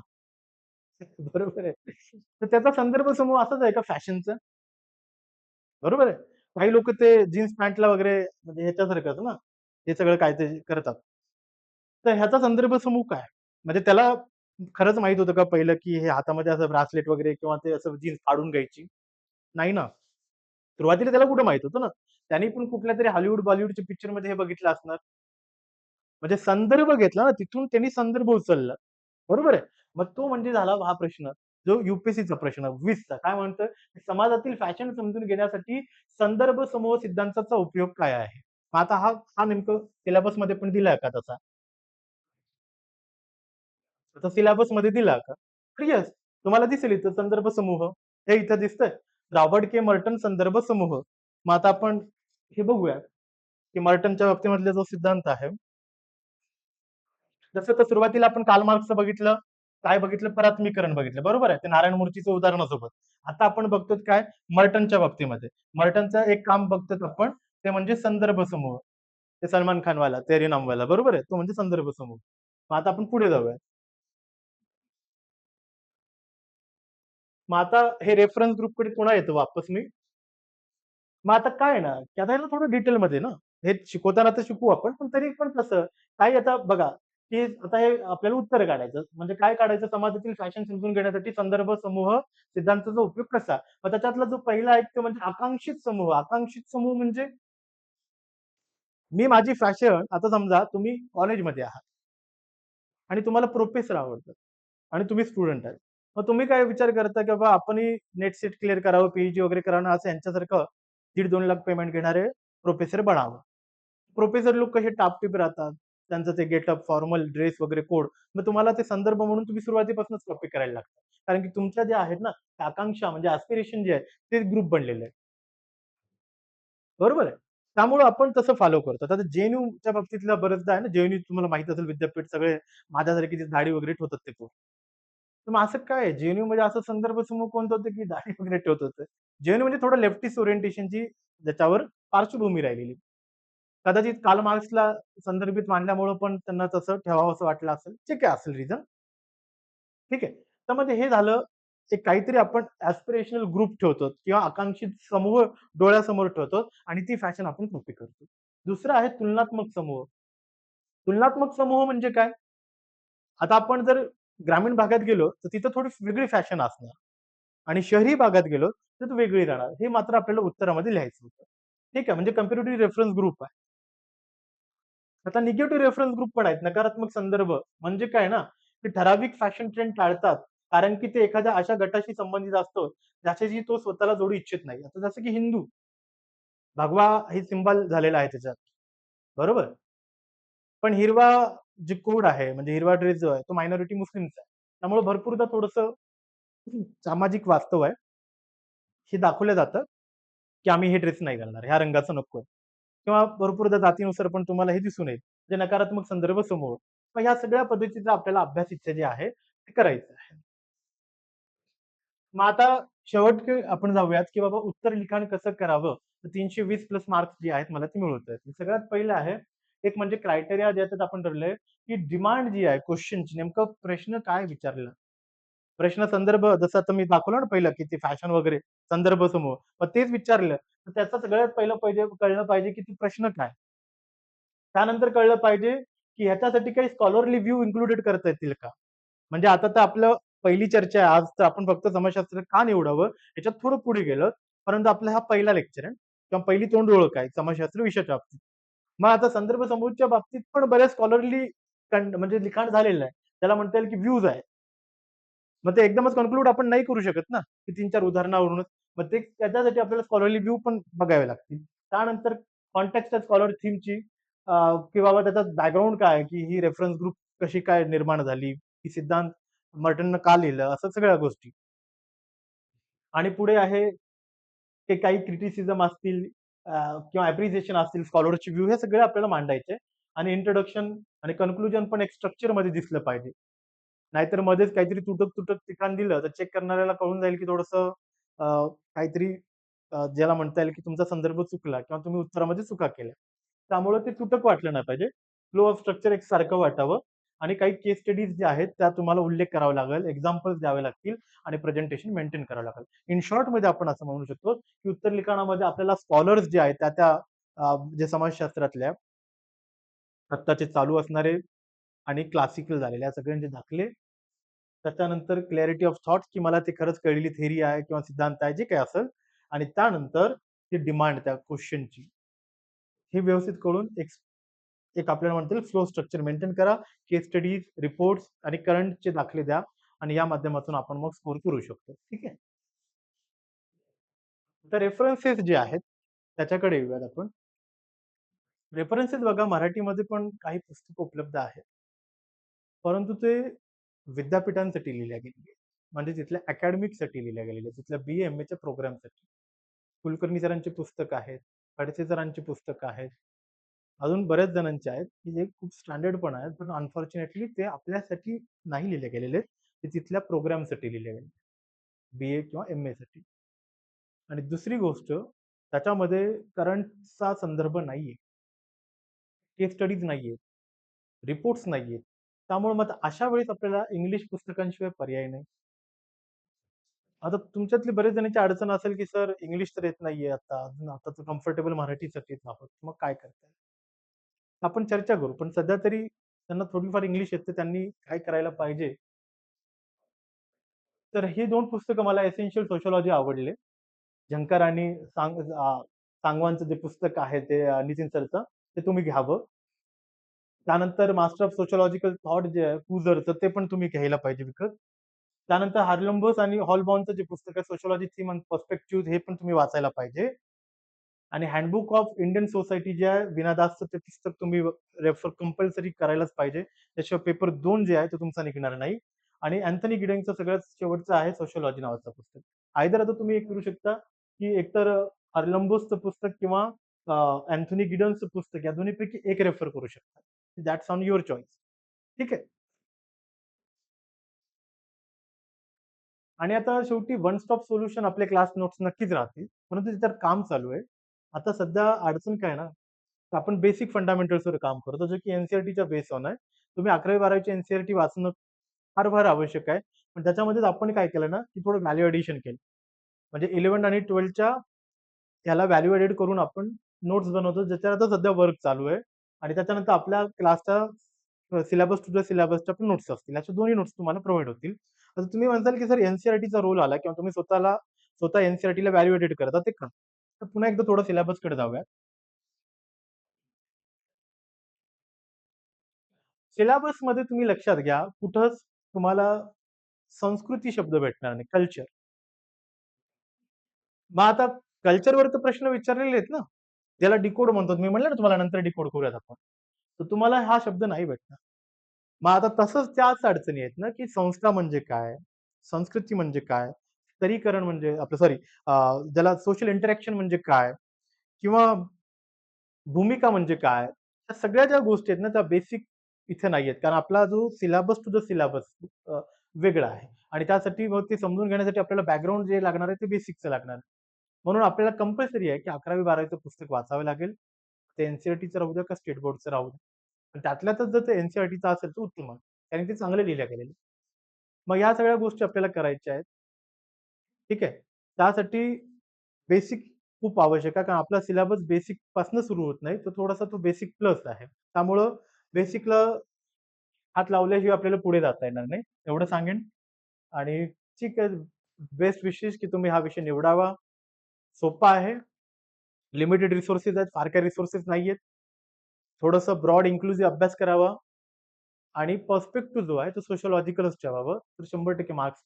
बरोबर आहे. तर त्याचा संदर्भ समूह असाच आहे का फॅशनचा? बरोबर आहे. काही लोकं ते जीन्स पॅन्टला वगैरे म्हणजे ह्याच्यासारखंच ना, हे सगळं काय ते करतात. तर ह्याचा संदर्भ समूह काय? म्हणजे त्याला खरंच माहीत होतं का पहिलं, की हे हातामध्ये असं ब्रासलेट वगैरे किंवा ते असं जीन्स काढून घ्यायची? नाही ना. सुरुवातीला त्याला कुठं माहीत होतं ना. त्याने पण कुठल्यातरी हॉलिवूड, बॉलिवूडच्या पिक्चरमध्ये हे बघितलं असणार. म्हणजे संदर्भ घेतला ना, तिथून त्यांनी संदर्भ उचलला. बरोबर आहे. मग तो म्हणजे झाला हा प्रश्न, जो यू-पी-एस-सीचा प्रश्न 20चा काय म्हणतोय, समाजातील फॅशन समजून घेण्यासाठी संदर्भ समूह सिद्धांताचा उपयोग काय आहे? मग आता हा हा नेमकं सिलेबसमध्ये पण दिलाय का तसा? तर सिलेबसमध्ये दिला का? तर येस. तुम्हाला दिसेल इथं संदर्भ समूह. हे इथं दिसतंय. रॉबर्ट के. मर्टन संदर्भ समूह. मग आता आपण हे बघूया, की मर्टनच्या बाबतीमधला जो सिद्धांत आहे जसं तर सुरुवातीला आपण कार्ल मार्क्सचं बघितलं. काय बघितलं? परात्मीकरण बघितलं. बरोबर आहे. ते नारायण मूर्तीचं उदाहरणासोबत. आता आपण बघतोय काय? मर्टनच्या बाबतीमध्ये. मर्टनचं एक काम बघतोय आपण, ते म्हणजे संदर्भ समूह. ते सलमान खानवाला, तेरे नामवाला. बरोबर आहे. तो म्हणजे संदर्भ समूह. मग आता आपण पुढे जाऊया. मग आता हे रेफरन्स ग्रुपकडे पुन्हा येतो वापस मी. मग आता काय आहे ना, की आता ह्याला थोडं डिटेलमध्ये ना, हे शिकवताना तर शिकू आपण, पण तरी पण कसं, काही आता बघा, की आता हे आपल्याला उत्तर काढायचं. म्हणजे काय काढायचं? समाजातील फॅशन समजून घेण्यासाठी संदर्भ समूह सिद्धांताचा उपयोग कसा? मग त्याच्यातला जो पहिला आहे तो म्हणजे आकांक्षित समूह. आकांक्षित समूह म्हणजे मी माझी फॅशन आता समजा तुम्ही कॉलेजमध्ये आहात आणि तुम्हाला प्रोफेसर आवडतात आणि तुम्ही स्टुडंट आहे. मग तुम्ही काय विचार करता, की बाबा आपणही नेट सेट क्लिअर करावं, पी वगैरे करावं असं यांच्यासारखं 1.5-2 लाख पेमेंट घेणारे प्रोफेसर बनावं. प्रोफेसर लोक कसे टापटीप राहतात. त्यांचं ते गेटअप, फॉर्मल ड्रेस वगैरे कोड. मग तुम्हाला ते संदर्भ म्हणून तुम्ही सुरुवातीपासूनच कॉपी करायला लागतात. कारण की तुमच्या ज्या आहेत ना, त्या आकांक्षा म्हणजे ॲस्पिरेशन जे आहे, ते ग्रुप बनलेले आहे. बरोबर आहे. त्यामुळे आपण तसं फॉलो करतो. आता जे-एन-यूच्या बाबतीतला बरेचदा आहे ना, जे-एन-यू तुम्हाला माहीत असेल विद्यापीठ सगळे माझ्यासारखी ती दाढी वगैरे ठेवतात ते पोरं. तर मग असं काय आहे? जे-एन-यू मध्ये असं संदर्भ समूह कोणतं होतं, की दाढी वगैरे ठेवत होते. जे-एन-यू म्हणजे थोडं लेफ्टिस्ट ओरिएंटेशनची ज्याच्यावर पार्श्वभूमी राहिलेली. कदाचित कार्ल मार्क्सला संदर्भित मानल्यामुळं पण त्यांना तसं ठेवावसं वाटलं असेल. ठीक आहे, असेल रिझन. ठीक आहे. तर मग हे झालं, एक काहीतरी आपण ॲस्पिरेशनल ग्रुप ठेवतो किंवा आकांक्षित समूह डोळ्यासमोर ठेवतो आणि ती फॅशन आपण कॉपी करतो. दुसरं आहे तुलनात्मक समूह. तुलनात्मक समूह म्हणजे काय? आता आपण जर ग्रामीण भागात गेलो, तर तिथं थोडी वेगळी फॅशन असणार आणि शहरी भागात गेलो, तर ती वेगळी राहणार. हे मात्र आपल्याला उत्तरामध्ये लिहायचं होतं. ठीक आहे, म्हणजे कम्पॅरेटिव्ह रेफरन्स ग्रुप आहे. आता निगेटिव्ह रेफरन्स ग्रुप पण आहेत. नकारात्मक संदर्भ म्हणजे काय ना, ते ठराविक फॅशन ट्रेंड टाळतात. कारण की ते एखाद्या अशा गटाशी संबंधित असतो, ज्याच्याशी तो स्वतःला जोडू इच्छित नाही. आता जसं की हिंदू, भगवा हे सिम्बॉल झालेलं आहे त्याच्यात. बरोबर? पण हिरवा जे कोड आहे, म्हणजे हिरवा ड्रेस जो आहे, तो मायनॉरिटी मुस्लिमचा आहे. त्यामुळे भरपूरदा थोडंसं सामाजिक वास्तव आहे, हे दाखवलं जातं, की आम्ही हे ड्रेस नाही घालणार, ह्या रंगाचं नकोय. किंवा भरपूरदा जातीनुसार पण तुम्हाला हे दिसून येईल. जे नकारात्मक संदर्भ समूह. मग ह्या सगळ्या पद्धतीचा आपल्याला अभ्यास इथे जे आहे, ते करायचं आहे. मग आता आपण जाऊयात, की बाबा उत्तर लिखाण कसं करावं? तर 320 प्लस मार्क्स जे आहेत मला ते मिळवता येतील. सगळ्यात पहिलं आहे, एक म्हणजे क्रायटेरिया ज्याच्यात आपण ठरलंय, की डिमांड जी आहे क्वेश्चनची नेमकं प्रश्न काय विचारला? प्रश्न संदर्भ जसं आता मी दाखवलं ना पहिलं, की ते फॅशन वगैरे संदर्भ समूह. मग तेच विचारलं, तर त्याचं सगळ्यात पहिलं कळलं पाहिजे, की ते प्रश्न काय? त्यानंतर कळलं पाहिजे, की ह्याच्यासाठी काही स्कॉलरली व्ह्यू इन्क्लुडेड करता येतील का? म्हणजे आता तर आपलं पहिली चर्चा आहे. आज तर आपण फक्त समाजशास्त्र का निवडावं याच्यात थोडं पुढे गेलोत. परंतु आपला हा पहिला लेक्चर आहे किंवा पहिली तोंड ओळख आहे समाजशास्त्र विषयाच्या बाबतीत. मग आता संदर्भ समूहाच्या बाबतीत पण बऱ्याच स्कॉलरली म्हणजे लिखाण झालेलं आहे. त्याला म्हणता येईल की व्ह्यूज आहे. मग ते एकदमच कन्क्लूड आपण नाही करू शकत ना, की 3-4 उदाहरणावरूनच. मग ते त्याच्यासाठी आपल्याला स्कॉलरली व्ह्यू पण बघावे लागतील. त्यानंतर कॉन्टेक्स्ट स्कॉलर थीमची की बाबा त्याचा बॅकग्राऊंड काय आहे, की ही रेफरन्स ग्रुप कशी काय निर्माण झाली? ही सिद्धांत मर्टननं का लिहिलं? असं सगळ्या गोष्टी. आणि पुढे आहे, ते काही क्रिटिसिझम असतील किंवा ॲप्रिसिएशन असतील, स्कॉलरचे व्ह्यू हे सगळे आपल्याला मांडायचे आणि इंट्रोडक्शन आणि कन्क्लुजन पण एक स्ट्रक्चरमध्ये दिसलं पाहिजे. नाहीतर मध्येच काहीतरी तुटक-तुटक ठिकाण दिलं, तर चेक करणाऱ्याला कळून जाईल, की थोडंसं काहीतरी ज्याला म्हणता येईल की तुमचा संदर्भ चुकला किंवा तुम्ही उत्तरामध्ये चुका केल्या. त्यामुळे ते तुटक वाटलं नाही पाहिजे. फ्लो ऑफ स्ट्रक्चर एकसारखं वाटावं आणि काही केस स्टडीज ज्या आहेत त्या तुम्हाला उल्लेख करावा लागेल, एक्झाम्पल्स द्यावे लागतील आणि प्रेझेंटेशन मेंटेन करावं लागेल. इन शॉर्टमध्ये आपण असं म्हणू शकतो की उत्तर लिखाणामध्ये आपल्याला स्कॉलर्स जे आहेत त्या जे समाजशास्त्रातल्या आत्ताचे चालू असणारे आणि क्लासिकल झालेले या सगळ्यांचे दाखले, त्याच्यानंतर क्लॅरिटी ऑफ थॉट्स की मला ते खरंच कळलेली थेरी आहे किंवा सिद्धांत आहे जे काही असेल आणि त्यानंतर ती डिमांड त्या क्वेश्चनची हे व्यवस्थित करून एक एक आपल्याला म्हणता येईल फ्लो स्ट्रक्चर मेंटेन करा. केस स्टडीज, रिपोर्ट्स आणि करंटचे दाखले द्या आणि या माध्यमातून आपण मग स्कोर करू शकतो. ठीक आहे. तर रेफरन्सेस जे आहेत त्याच्याकडे येऊयात आपण. रेफरन्सेस बघा मराठीमध्ये पण काही पुस्तकं उपलब्ध आहेत. परंतु ते विद्यापीठांसाठी लिहिल्या गेलेली आहेत. म्हणजे तिथल्या अकॅडमिकसाठी लिहिल्या गेलेल्या आहेत. तिथल्या बी एम-एच्या प्रोग्रामसाठी. कुलकर्णी सरांची पुस्तकं आहेत, खडसे सरांची पुस्तकं आहेत. अजून बऱ्याच जणांचे आहेत, की जे खूप स्टँडर्ड पण आहेत. पण अनफॉर्च्युनेटली ते आपल्यासाठी नाही लिहिले गेलेले आहेत. ते तिथल्या प्रोग्रामसाठी लिहिले गेले. बी-ए किंवा एम-एसाठी. आणि दुसरी गोष्ट त्याच्यामध्ये करंटचा संदर्भ नाहीये. केस स्टडीज नाहीयेत, रिपोर्ट्स नाहीयेत. त्यामुळे मग अशा वेळेस आपल्याला इंग्लिश पुस्तकांशिवाय पर्याय नाही. आता तुमच्यातली बरेच जणांची अडचण असेल, की सर इंग्लिश तर येत नाहीये आता. अजून आता तर कम्फर्टेबल मराठीसाठीच आहोत. मग काय करताय? आपण चर्चा करू. पण सध्या तरी त्यांना थोडीफार इंग्लिश येते. त्यांनी काय करायला पाहिजे? तर ही 2 पुस्तकं मला एसेन्शियल सोशिओलॉजी आवडले. झंकार आणि सांगवानचं जे पुस्तक आहे ते नितीन सरचं, ते तुम्ही घ्यावं. त्यानंतर मास्टर ऑफ सोशिओलॉजिकल थॉट जे आहे कुझरचं ते पण तुम्ही घ्यायला पाहिजे विकत. त्यानंतर हार्लंबर्स आणि हॉलबॉर्नचं जे पुस्तक आहे सोशिओलॉजी थीम अँड पर्स्पेक्टिव्ह हे पण तुम्ही वाचायला पाहिजे. आणि हँडबुक ऑफ इंडियन सोसायटी जे आहे विना दासचं ते पुस्तक तुम्ही रेफर कंपल्सरी करायलाच पाहिजे. त्याशिवाय पेपर 2 जे आहे तो तुमचा निघणार नाही. आणि अँथनी गिडेंगचं सगळ्यात शेवटचं आहे सोशिओलॉजी नावाचं पुस्तक. आयदर आता तुम्ही एक करू शकता, की एकतर हार्लंबर्सचं पुस्तक किंवा अँथनी गिडन्सचं पुस्तक या दोन्हीपैकी एक रेफर करू शकता. That's on your choice. ठीक आहे. आणि आता शेवटी वन स्टॉप सोल्युशन आपले क्लास नोट्स नक्कीच राहतील. परंतु त्याच्यावर काम चालू आहे. आता सध्या अडचण काय आहे ना, तर आपण बेसिक फंडामेंटल्सवर काम करतो, जो की एन-सी-ई-आर-टीच्या बेस ऑन आहे. तुम्ही 11वी-12वीची एन-सी-ई-आर-टी वाचणं फार-फार आवश्यक आहे. पण त्याच्यामध्येच आपण काय केलं ना, की थोडं व्हॅल्यू एडिशन केलं. म्हणजे 11th आणि 12thच्या ह्याला व्हॅल्यू एडेड करून आपण नोट्स बनवतो, ज्याच्यावर आता सध्या वर्क चालू आहे. आणि त्याच्यानंतर आपल्या क्लासच्या सिलेबस टू द सिलेबसच्या पण नोट्स असतील. अशा दोन्ही नोट्स तुम्हाला प्रोव्हाईड होतील. आता तुम्ही म्हणताल, की सर एन-सी-ई-आर-टीचा रोल आला किंवा तुम्ही स्वतः एन-सी-ई-आर-टीला व्हॅल्यू एडेड करता, ते का? तर पुन्हा एकदा थोडं सिलेबसकडे जाऊया. सिलेबसमध्ये तुम्ही लक्षात घ्या, कुठंच तुम्हाला संस्कृती शब्द भेटणार नाही, कल्चर. मग आता कल्चरवर तर प्रश्न विचारलेले आहेत ना, ज्याला डिकोड म्हणतो. मी म्हणलं ना तुम्हाला नंतर डिकोड करूयात आपण. तर तुम्हाला हा शब्द नाही भेटणार. मग आता तसंच त्याच अडचणी आहेत ना, की संस्था म्हणजे काय? संस्कृती म्हणजे काय? स्तरीकरण म्हणजे आपलं सॉरी ज्याला सोशल इंटरॅक्शन म्हणजे काय? किंवा भूमिका म्हणजे काय? या सगळ्या ज्या गोष्टी आहेत ना, त्या बेसिक इथे नाहीयेत. कारण आपला जो सिलेबस टू द सिलेबस वेगळा आहे आणि त्यासाठी मग ते समजून घेण्यासाठी आपल्याला बॅकग्राऊंड जे लागणार आहे ते बेसिकचं लागणार आहे. म्हणून आपल्याला कंपल्सरी आहे, की 11वी-12वीचं पुस्तक वाचावे लागेल. ते एन-सी-ई-आर-टीचं राहू द्या का स्टेट बोर्डचं राहू द्या. पण त्यातल्या त्यात जर ते एन-सी-ई-आर-टीचं असेल तर उत्तम आहे. कारण ते चांगलं लिहिल्या गेलेलं आहे. मग या सगळ्या गोष्टी आपल्याला करायच्या आहेत. ठीक आहे. त्यासाठी बेसिक खूप आवश्यक आहे. कारण आपला सिलेबस बेसिकपासून सुरू होत नाही. तर थोडासा तो बेसिक प्लस आहे. त्यामुळं बेसिकला हात लावल्याशिवाय आपल्याला पुढे जाता येणार नाही. एवढं सांगेन आणि ठीक आहे. बेस्ट विशेस की तुम्ही हा विषय निवडावा. सोपा आहे. लिमिटेड रिसोर्सेस आहेत. फार काही रिसोर्सेस नाहीयेत. थोडंसं ब्रॉड इन्क्लुसिव्ह अभ्यास करावा आणि पर्स्पेक्टिव्ह जो आहे तो सोशिओलॉजिकलच ठेवावं. तर 100% मार्क्स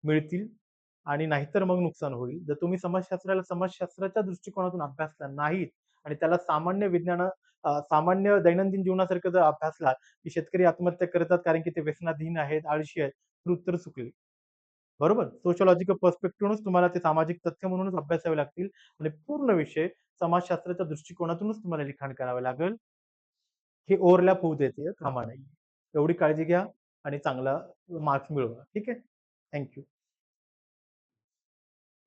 मिळतील आणि नाहीतर मग नुकसान होईल. जर तुम्ही समाजशास्त्राला समाजशास्त्राच्या दृष्टिकोनातून अभ्यासला नाहीत आणि त्याला सामान्य दैनंदिन जीवनासारखं जर अभ्यासला, की शेतकरी आत्महत्या करतात कारण की ते व्यसनाधीन आहेत, आळशी आहेत, तर उत्तर चुकले. बरोबर? सोशिओलॉजिकल पर्स्पेक्टिव्हनच तुम्हाला ते सामाजिक तथ्य म्हणूनच अभ्यासावे लागतील आणि पूर्ण विषय समाजशास्त्राच्या दृष्टिकोनातूनच तुम्हाला लिखाण करावं लागेल. हे ओव्हरलॅप होऊ देते कामा नये. एवढी काळजी घ्या आणि चांगला मार्क्स मिळवा. ठीक आहे? Thank you.